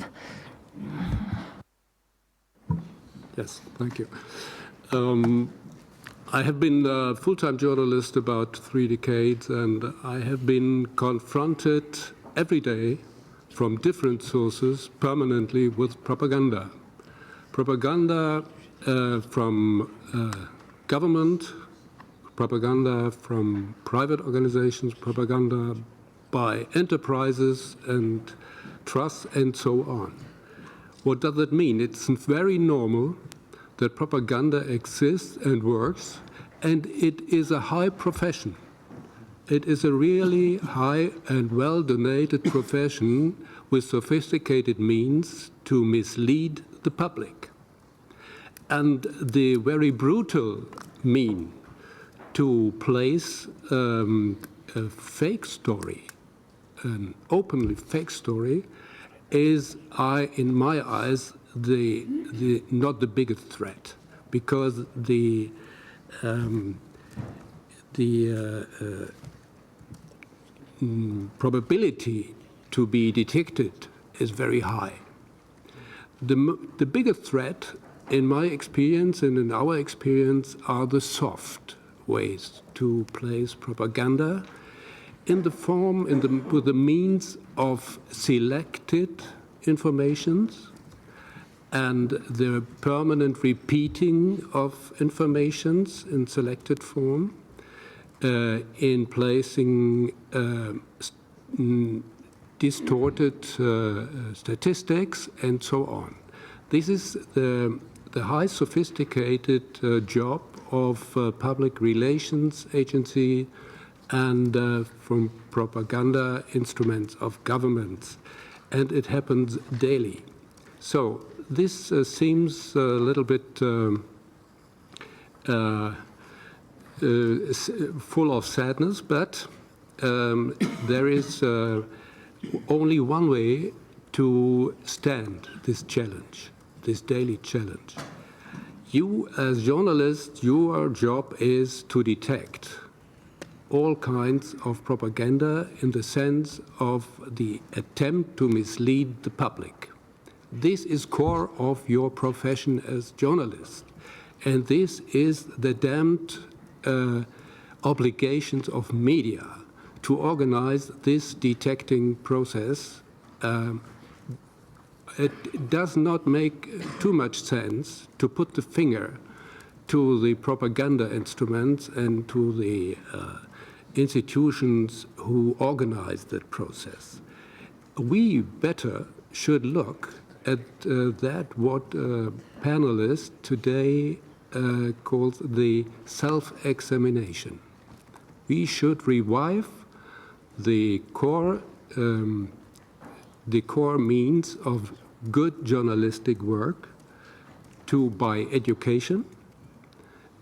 Yes, thank you. I have been a full-time journalist about 3 decades, and I have been confronted every day from different sources permanently with propaganda. Propaganda from government, propaganda from private organizations, propaganda by enterprises and trusts, and so on. What does that mean? It's very normal that propaganda exists and works, and it is a high profession. It is a really high and well-donated profession with sophisticated means to mislead the public. And the very brutal mean to place a fake story, an openly fake story, is, in my eyes, not the biggest threat, because the probability to be detected is very high. The biggest threat, in my experience and in our experience, are the soft ways to place propaganda in the form, with the means of selected informations and the permanent repeating of informations in selected form, in placing distorted statistics, and so on. This is the high sophisticated job of public relations agency and from propaganda instruments of governments, and it happens daily. So this seems a little bit full of sadness, but there is only one way to stand this challenge, this daily challenge. You, as journalists, your job is to detect all kinds of propaganda in the sense of the attempt to mislead the public. This is core of your profession as journalist, and this is the damned obligations of media to organize this detecting process. It does not make too much sense to put the finger to the propaganda instruments and to the institutions who organize that process. We better should look at that what panelists today calls the self-examination. We should revive the core means of good journalistic work by education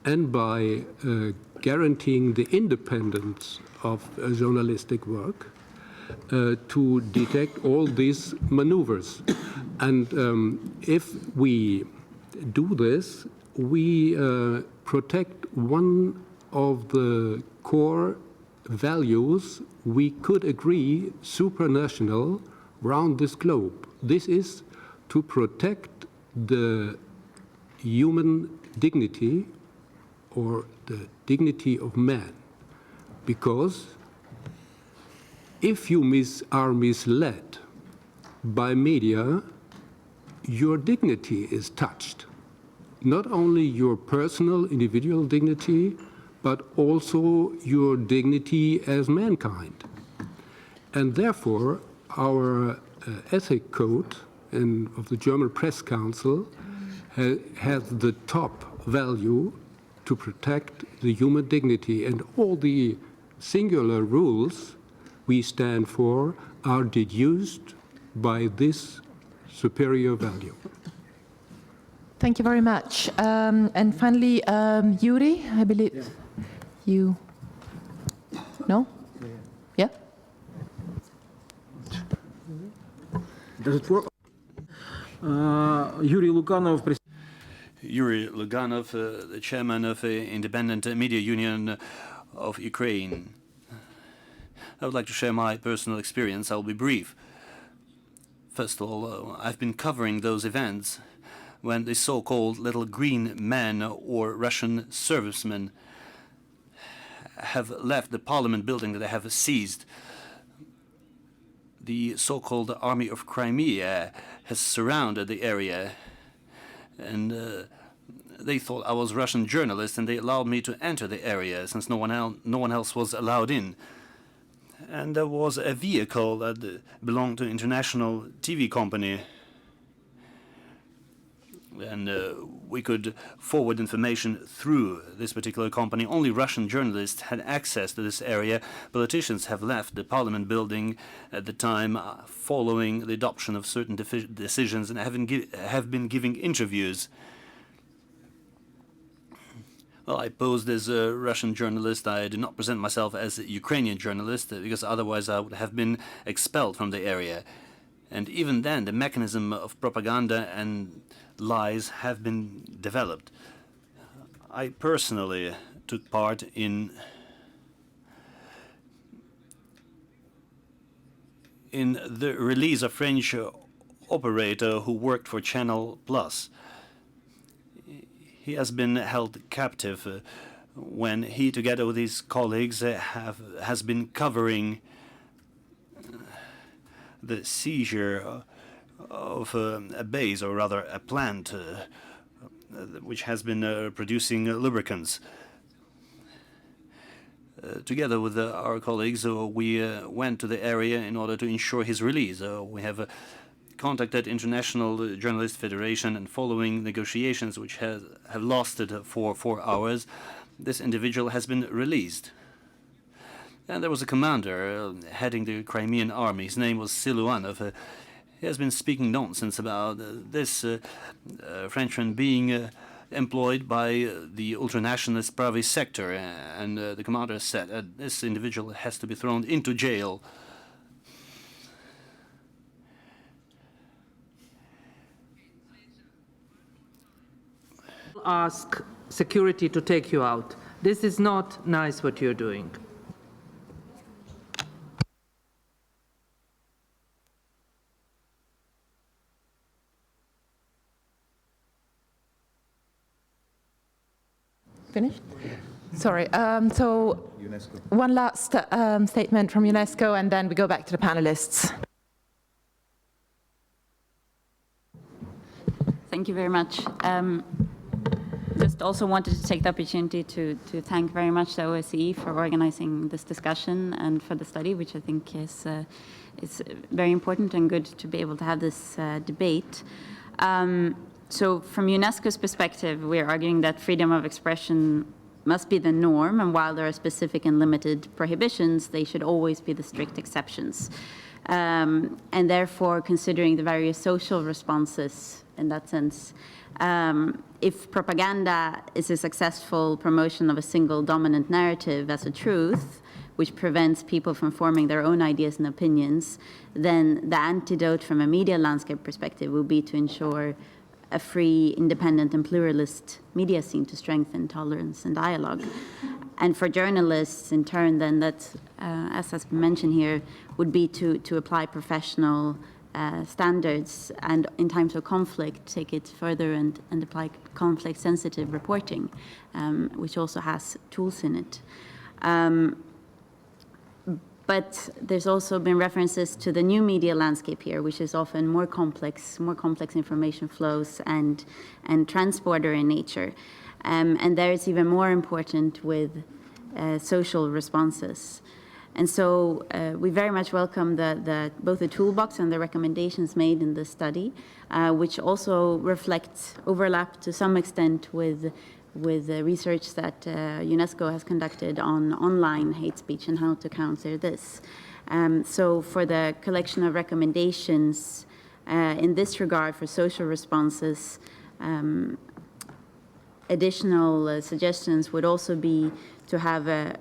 and by guaranteeing the independence of journalistic work to detect all these maneuvers. And if we do this, we protect one of the core values we could agree supranational round this globe. This is to protect the human dignity or the dignity of man. Because if you are misled by media, your dignity is touched. Not only your personal, individual dignity, but also your dignity as mankind. And therefore, our ethic code of the German Press Council has the top value to protect the human dignity, and all the singular rules we stand for are deduced by this superior value. Thank you very much. And finally, Yuri, I believe you. No? Yeah? Does it work? Yuri Luganov. Yuri Luganov, the chairman of the Independent Media Union of Ukraine. I would like to share my personal experience. I'll be brief. First of all, I've been covering those events when the so-called little green men or Russian servicemen have left the parliament building that they have seized. The so-called Army of Crimea has surrounded the area, and they thought I was a Russian journalist, and they allowed me to enter the area since no one else was allowed in. And there was a vehicle that belonged to an international TV company, and we could forward information through this particular company. Only Russian journalists had access to this area. Politicians have left the parliament building at the time following the adoption of certain decisions and have been giving interviews. Well, I posed as a Russian journalist. I did not present myself as a Ukrainian journalist because otherwise I would have been expelled from the area. And even then, the mechanism of propaganda and lies have been developed. I personally took part in the release of French operator who worked for Channel Plus. He has been held captive when he, together with his colleagues, has been covering the seizure of a base, or rather a plant, which has been producing lubricants. Together with our colleagues, we went to the area in order to ensure his release. We have contacted International Journalist Federation, and following negotiations which have lasted for 4 hours, this individual has been released. And there was a commander heading the Crimean army. His name was Siluanov. He has been speaking nonsense about this Frenchman being employed by the ultranationalist Pravi sector, and the commander said this individual has to be thrown into jail. Ask security to take you out. This is not nice what you're doing. Finished? Sorry. So one last statement from UNESCO, and then we go back to the panelists. Thank you very much. Just also wanted to take the opportunity to thank very much the OSCE for organizing this discussion and for the study, which I think is very important and good to be able to have this debate. So from UNESCO's perspective, we're arguing that freedom of expression must be the norm, and while there are specific and limited prohibitions, they should always be the strict exceptions. And therefore, considering the various social responses in that sense, if propaganda is a successful promotion of a single dominant narrative as a truth, which prevents people from forming their own ideas and opinions, then the antidote from a media landscape perspective will be to ensure a free, independent, and pluralist media scene to strengthen tolerance and dialogue. And for journalists, in turn, then that, as has been mentioned here, would be to apply professional standards, and in times of conflict, take it further and apply conflict-sensitive reporting, which also has tools in it. But there's also been references to the new media landscape here, which is often more complex information flows and transporter in nature. And there it's even more important with social responses. And so we very much welcome both the toolbox and the recommendations made in this study, which also overlap to some extent with the research that UNESCO has conducted on online hate speech and how to counter this. So for the collection of recommendations in this regard for social responses, additional suggestions would also be to have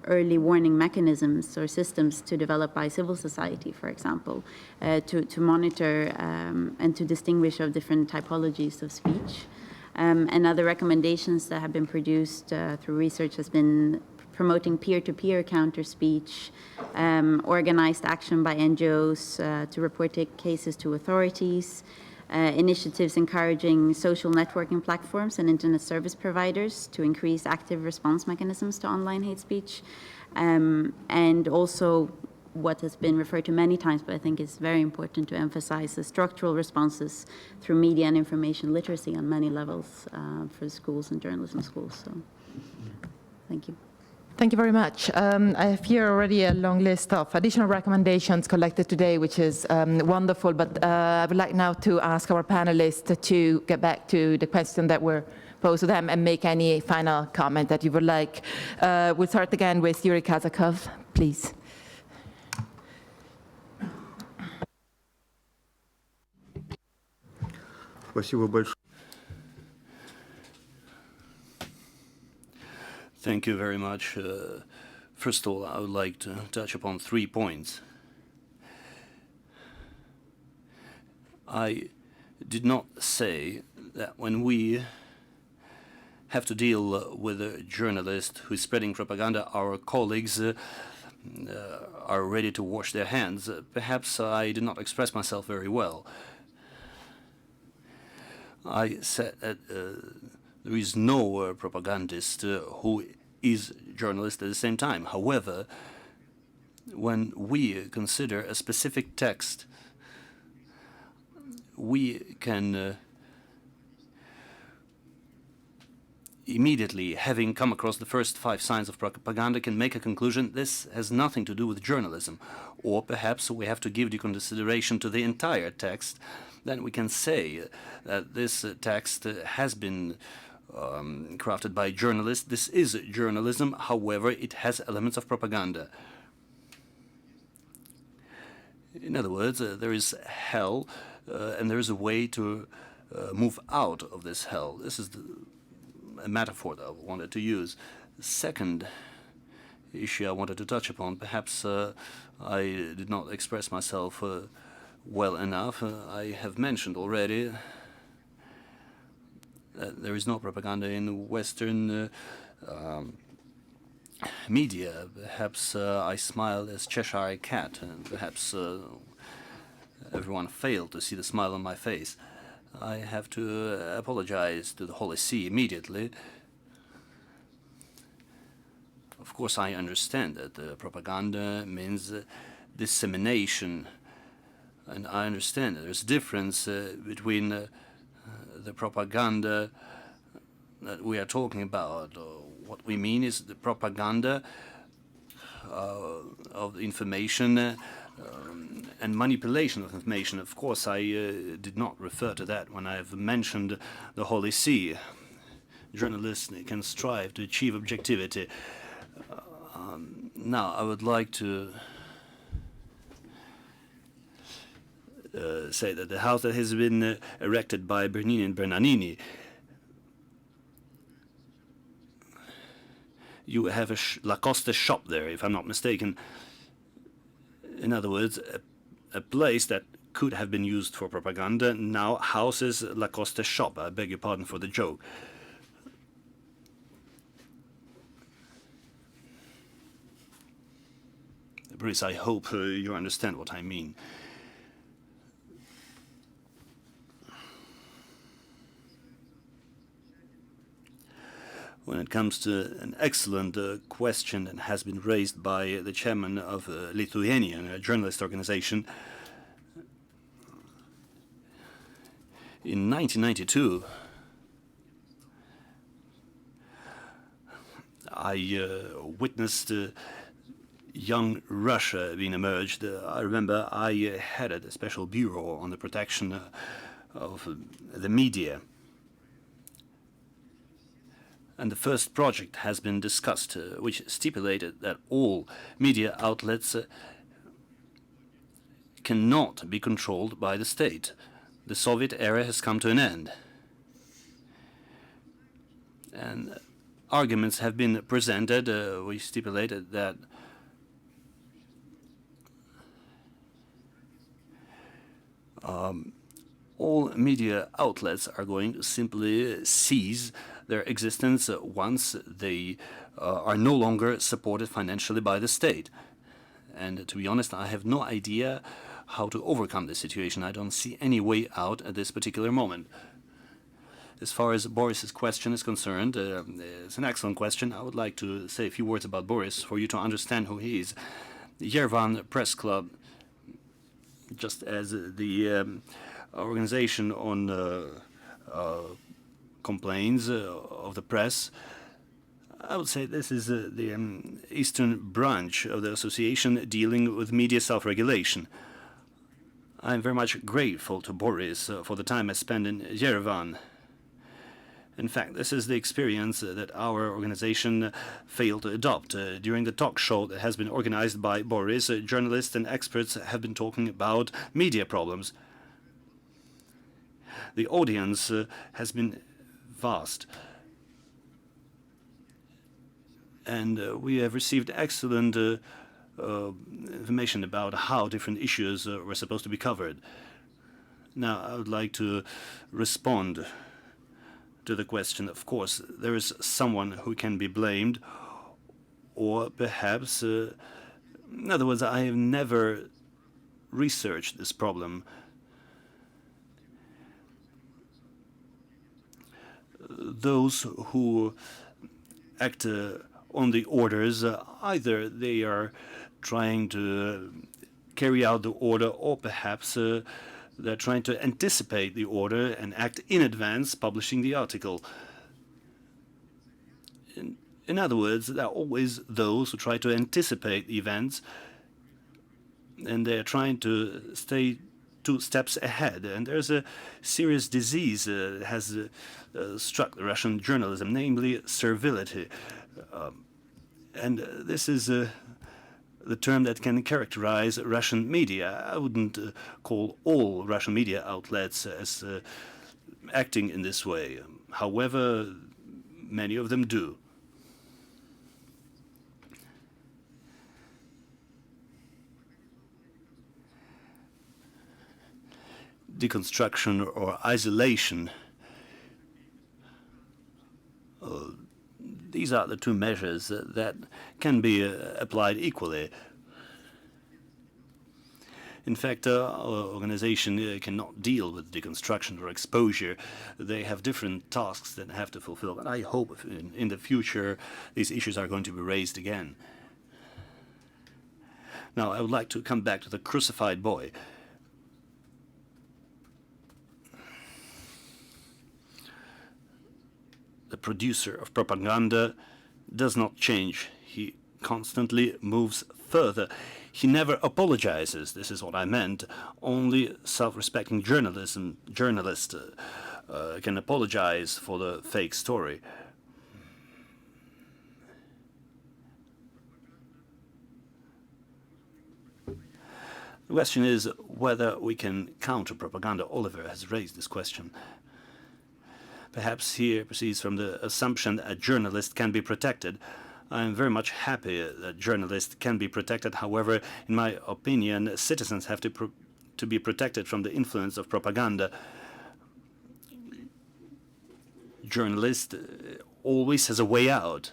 early warning mechanisms or systems to develop by civil society, for example, to monitor and to distinguish of different typologies of speech. And other recommendations that have been produced through research has been promoting peer-to-peer counter-speech, organized action by NGOs to report cases to authorities, initiatives encouraging social networking platforms and internet service providers to increase active response mechanisms to online hate speech, and also what has been referred to many times, but I think it's very important to emphasize the structural responses through media and information literacy on many levels for schools and journalism schools. So, thank you. Thank you very much. I have here already a long list of additional recommendations collected today, which is wonderful, but I would like now to ask our panelists to get back to the question that were posed to them and make any final comment that you would like. We'll start again with Yuri Kazakov, please. Thank you very much. First of all, I would like to touch upon 3 points. I did not say that when we have to deal with a journalist who is spreading propaganda, our colleagues are ready to wash their hands. Perhaps I did not express myself very well. I said that there is no propagandist who is journalist at the same time. However, when we consider a specific text, we can immediately, having come across the first 5 signs of propaganda, can make a conclusion this has nothing to do with journalism. Or perhaps we have to give due consideration to the entire text. Then we can say that this text has been crafted by journalists. This is journalism, however, it has elements of propaganda. In other words, there is hell, and there is a way to move out of this hell. This is a metaphor that I wanted to use. The second issue I wanted to touch upon, perhaps I did not express myself well enough. I have mentioned already that there is no propaganda in Western media. Perhaps I smiled as Cheshire Cat, and perhaps everyone failed to see the smile on my face. I have to apologize to the Holy See immediately. Of course, I understand that propaganda means dissemination, and I understand that there's a difference between the propaganda that we are talking about. What we mean is the propaganda of information and manipulation of information. Of course, I did not refer to that when I've mentioned the Holy See. Journalists can strive to achieve objectivity. Now, I would like to say that the house that has been erected by Bernini and Bernanini, you have a Lacoste shop there, if I'm not mistaken. In other words, a place that could have been used for propaganda now houses Lacoste shop. I beg your pardon for the joke. Boris, I hope you understand what I mean. When it comes to an excellent question that has been raised by the chairman of Lithuania, a journalist organization, in 1992, I witnessed young Russia being emerged. I remember I headed a special bureau on the protection of the media. And the first project has been discussed, which stipulated that all media outlets cannot be controlled by the state. The Soviet era has come to an end. And arguments have been presented. We stipulated that all media outlets are going to simply cease their existence once they are no longer supported financially by the state. And to be honest, I have no idea how to overcome this situation. I don't see any way out at this particular moment. As far as Boris's question is concerned, it's an excellent question. I would like to say a few words about Boris for you to understand who he is. The Yerevan Press Club, just as the organization on complaints of the press, I would say this is the eastern branch of the association dealing with media self-regulation. I'm very much grateful to Boris for the time I spent in Yerevan. In fact, this is the experience that our organization failed to adopt. During the talk show that has been organized by Boris, journalists and experts have been talking about media problems. The audience has been vast. And we have received excellent information about how different issues were supposed to be covered. Now, I would like to respond to the question. Of course, there is someone who can be blamed, or perhaps, in other words, I have never researched this problem. Those who act on the orders, either they are trying to carry out the order, or perhaps they're trying to anticipate the order and act in advance, publishing the article. In other words, there are always those who try to anticipate the events, and they're trying to stay 2 steps ahead. And there's a serious disease that has struck the Russian journalism, namely servility. And this is the term that can characterize Russian media. I wouldn't call all Russian media outlets as acting in this way. However, many of them do. Deconstruction or isolation. These are the 2 measures that can be applied equally. In fact, our organization cannot deal with deconstruction or exposure. They have different tasks that have to fulfill. But I hope in the future these issues are going to be raised again. Now, I would like to come back to the crucified boy. The producer of propaganda does not change. He constantly moves further. He never apologizes. This is what I meant. Only self-respecting journalist can apologize for the fake story. The question is whether we can counter propaganda. Oliver has raised this question. Perhaps he proceeds from the assumption that a journalist can be protected. I am very much happy that journalists can be protected. However, in my opinion, citizens have to be protected from the influence of propaganda. Journalist always has a way out.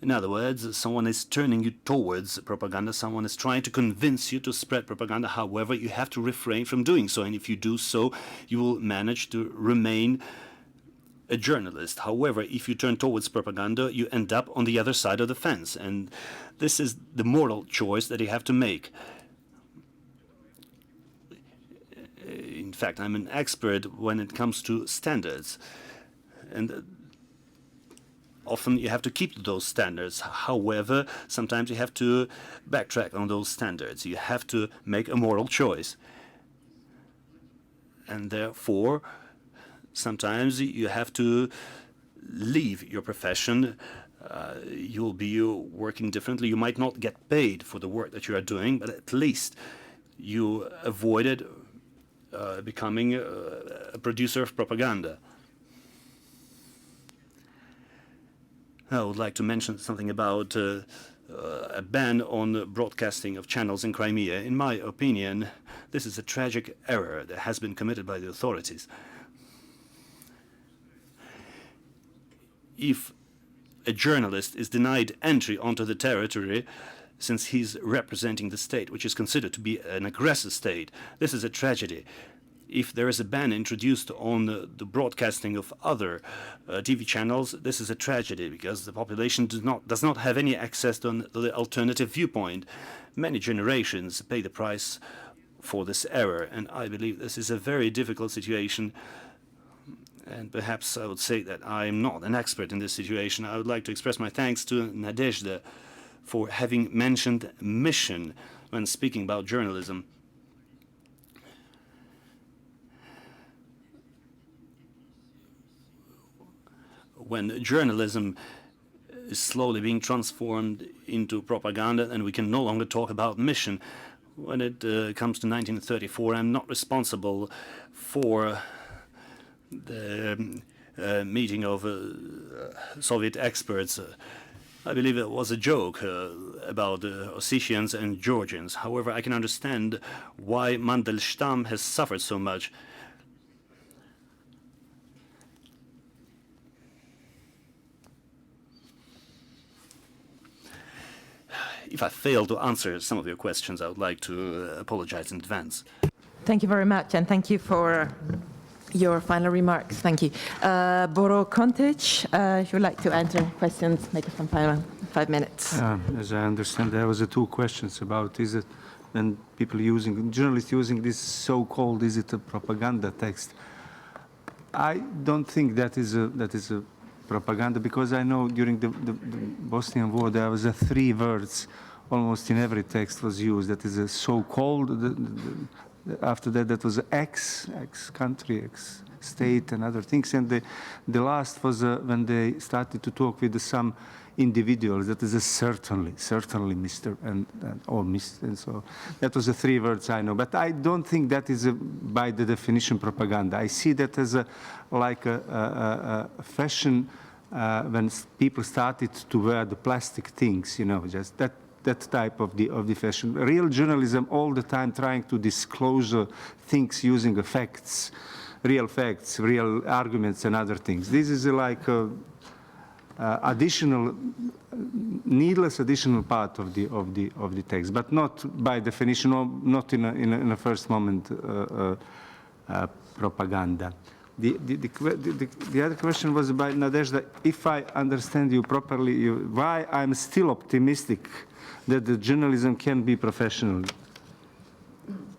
In other words, someone is turning you towards propaganda. Someone is trying to convince you to spread propaganda. However, you have to refrain from doing so. And if you do so, you will manage to remain a journalist. However, if you turn towards propaganda, you end up on the other side of the fence. And this is the moral choice that you have to make. In fact, I'm an expert when it comes to standards. And often you have to keep to those standards. However, sometimes you have to backtrack on those standards. You have to make a moral choice. And therefore, sometimes you have to leave your profession. You'll be working differently. You might not get paid for the work that you are doing, but at least you avoided becoming a producer of propaganda. I would like to mention something about a ban on the broadcasting of channels in Crimea. In my opinion, this is a tragic error that has been committed by the authorities. If a journalist is denied entry onto the territory since he's representing the state, which is considered to be an aggressor state, this is a tragedy. If there is a ban introduced on the broadcasting of other TV channels, this is a tragedy because the population does not have any access to the alternative viewpoint. Many generations pay the price for this error, and I believe this is a very difficult situation. And perhaps I would say that I'm not an expert in this situation. I would like to express my thanks to Nadezhda for having mentioned mission when speaking about journalism. When journalism is slowly being transformed into propaganda, and we can no longer talk about mission. When it comes to 1934, I'm not responsible for the meeting of Soviet experts. I believe it was a joke about Ossetians and Georgians. However, I can understand why Mandelstam has suffered so much. If I fail to answer some of your questions, I would like to apologize in advance. Thank you very much, and thank you for your final remarks. Thank you. Boro Kontic, if you'd like to answer questions, make it from 5 minutes. As I understand, there was two questions about is it when people using, journalists using this so-called, is it a propaganda text? I don't think that is a propaganda, because I know during the Bosnian War there was 3 words almost in every text was used. That is a so-called. After that, that was ex country, ex state, and other things. And the last was when they started to talk with some individuals. That is a certainly, Mr. or Miss. And so that was the 3 words I know. But I don't think that is by the definition propaganda. I see that as like a fashion when people started to wear the plastic things, you know, just that type of the fashion. Real journalism all the time trying to disclose things using facts, real arguments and other things. This is like additional, needless additional part of the text, but not by definition, or not in a first moment propaganda. The other question was by Nadezhda. If I understand you properly, why I'm still optimistic that the journalism can be professional.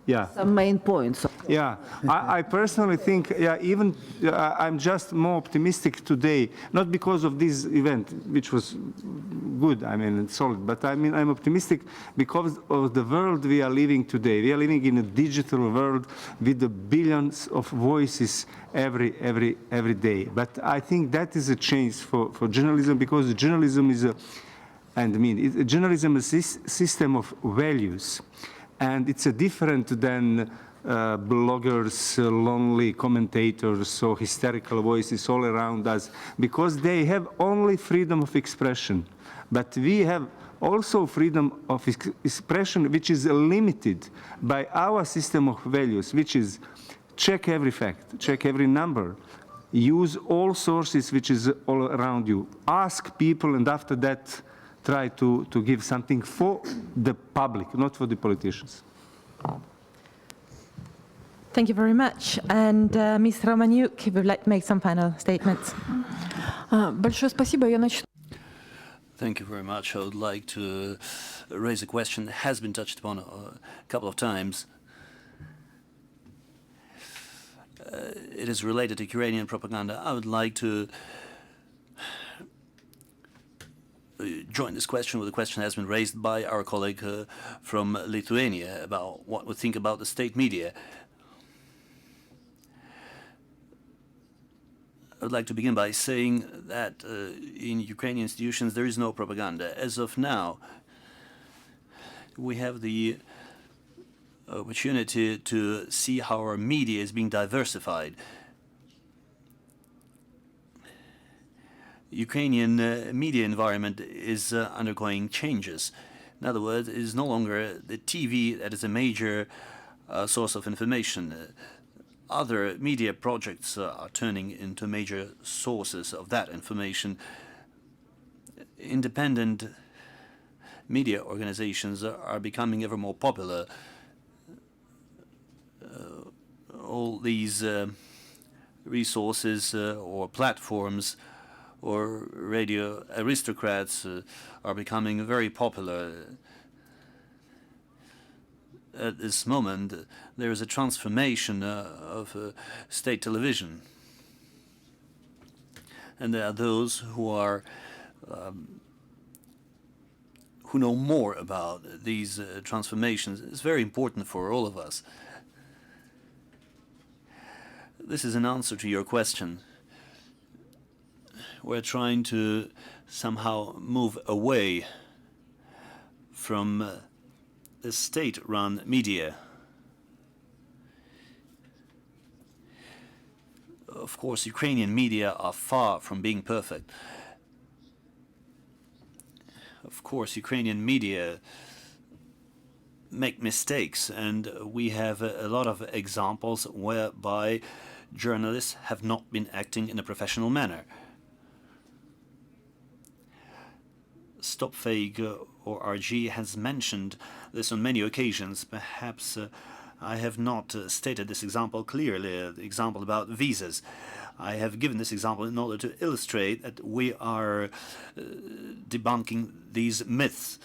Yeah. Some main points. Yeah, I personally think, even I'm just more optimistic today, not because of this event, which was good, I mean, it's solid, but I mean, I'm optimistic because of the world we are living today. We are living in a digital world with the billions of voices every day. But I think that is a change for journalism, because journalism is journalism is a system of values. And it's different than bloggers, lonely commentators, or hysterical voices all around us, because they have only freedom of expression. But we have also freedom of expression, which is limited by our system of values, which is check every fact, check every number, use all sources which is all around you, ask people, and after that, try to give something for the public, not for the politicians. Thank you very much. And Ms. Romaniuk, if you'd like to make some final statements. Большое спасибо. Я начну. Thank you very much. I would like to raise a question that has been touched upon a couple of times. It is related to Ukrainian propaganda. I would like to join this question with a question that has been raised by our colleague from Lithuania about what we think about the state media. I would like to begin by saying that in Ukrainian institutions there is no propaganda. As of now, we have the opportunity to see how our media is being diversified. Ukrainian media environment is undergoing changes. In other words, it is no longer the TV that is a major source of information. Other media projects are turning into major sources of that information. Independent media organizations are becoming ever more popular. All these resources or platforms or radio aristocrats are becoming very popular. At this moment, there is a transformation of state television. And there are those who are who know more about these transformations. It's very important for all of us. This is an answer to your question. We're trying to somehow move away from the state-run media. Of course, Ukrainian media are far from being perfect. Of course, Ukrainian media make mistakes, and we have a lot of examples whereby journalists have not been acting in a professional manner. Stop Fake or RG has mentioned this on many occasions. Perhaps I have not stated this example clearly, the example about visas. I have given this example in order to illustrate that we are debunking these myths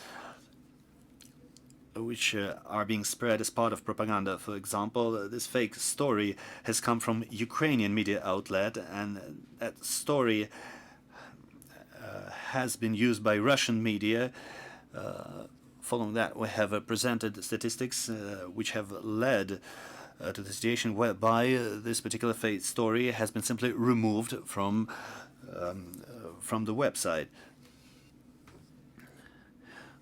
which are being spread as part of propaganda. For example, this fake story has come from Ukrainian media outlet, and that story has been used by Russian media. Following that, we have presented statistics which have led to the situation whereby this particular fake story has been simply removed from the website.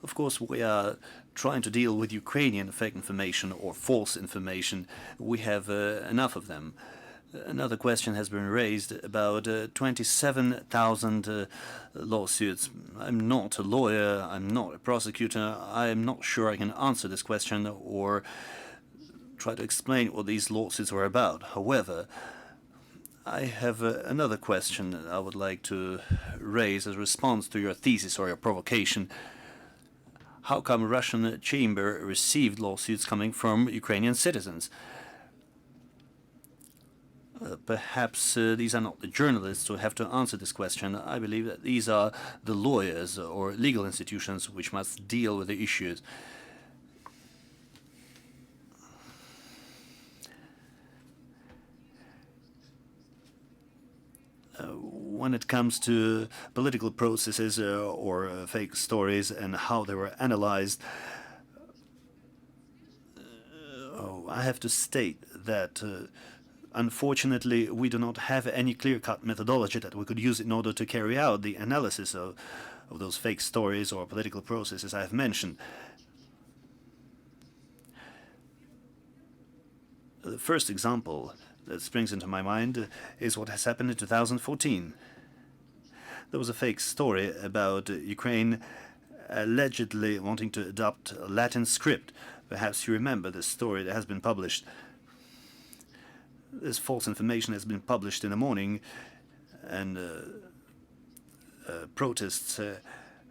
Of course, we are trying to deal with Ukrainian fake information or false information. We have enough of them. Another question has been raised about 27,000 lawsuits. I'm not a lawyer, I'm not a prosecutor, I'm not sure I can answer this question or try to explain what these lawsuits were about. However, I have another question I would like to raise as a response to your thesis or your provocation. How come Russian chamber received lawsuits coming from Ukrainian citizens? Perhaps these are not the journalists who have to answer this question. I believe that these are the lawyers or legal institutions which must deal with the issues. When it comes to political processes or fake stories and how they were analyzed, I have to state that unfortunately we do not have any clear-cut methodology that we could use in order to carry out the analysis of those fake stories or political processes I have mentioned. The first example that springs into my mind is what has happened in 2014. There was a fake story about Ukraine allegedly wanting to adopt a Latin script. Perhaps you remember this story that has been published. This false information has been published in the morning, and protests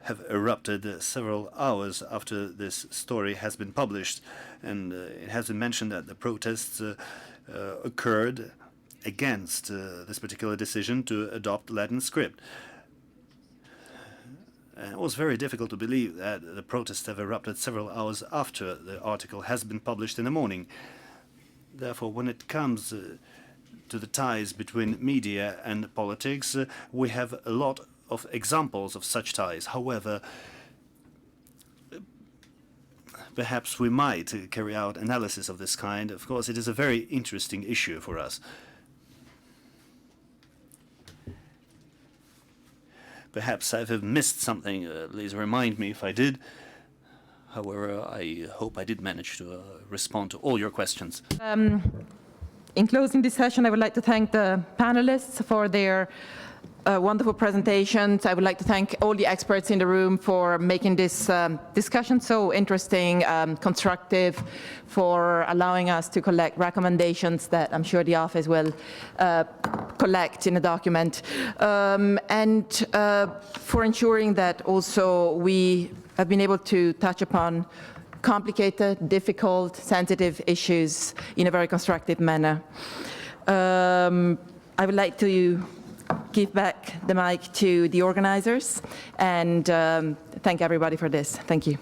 have erupted several hours after this story has been published. And it has been mentioned that the protests occurred against this particular decision to adopt Latin script. And it was very difficult to believe that the protests have erupted several hours after the article has been published in the morning. Therefore, when it comes to the ties between media and politics, we have a lot of examples of such ties. However, perhaps we might carry out analysis of this kind. Of course, it is a very interesting issue for us. Perhaps I've missed something. Please remind me if I did. However, I hope I did manage to respond to all your questions. In closing this session, I would like to thank the panelists for their wonderful presentations. I would like to thank all the experts in the room for making this discussion so interesting, constructive, for allowing us to collect recommendations that I'm sure the office will collect in a document, and for ensuring that also we have been able to touch upon complicated, difficult, sensitive issues in a very constructive manner. I would like to give back the mic to the organizers and thank everybody for this. Thank you.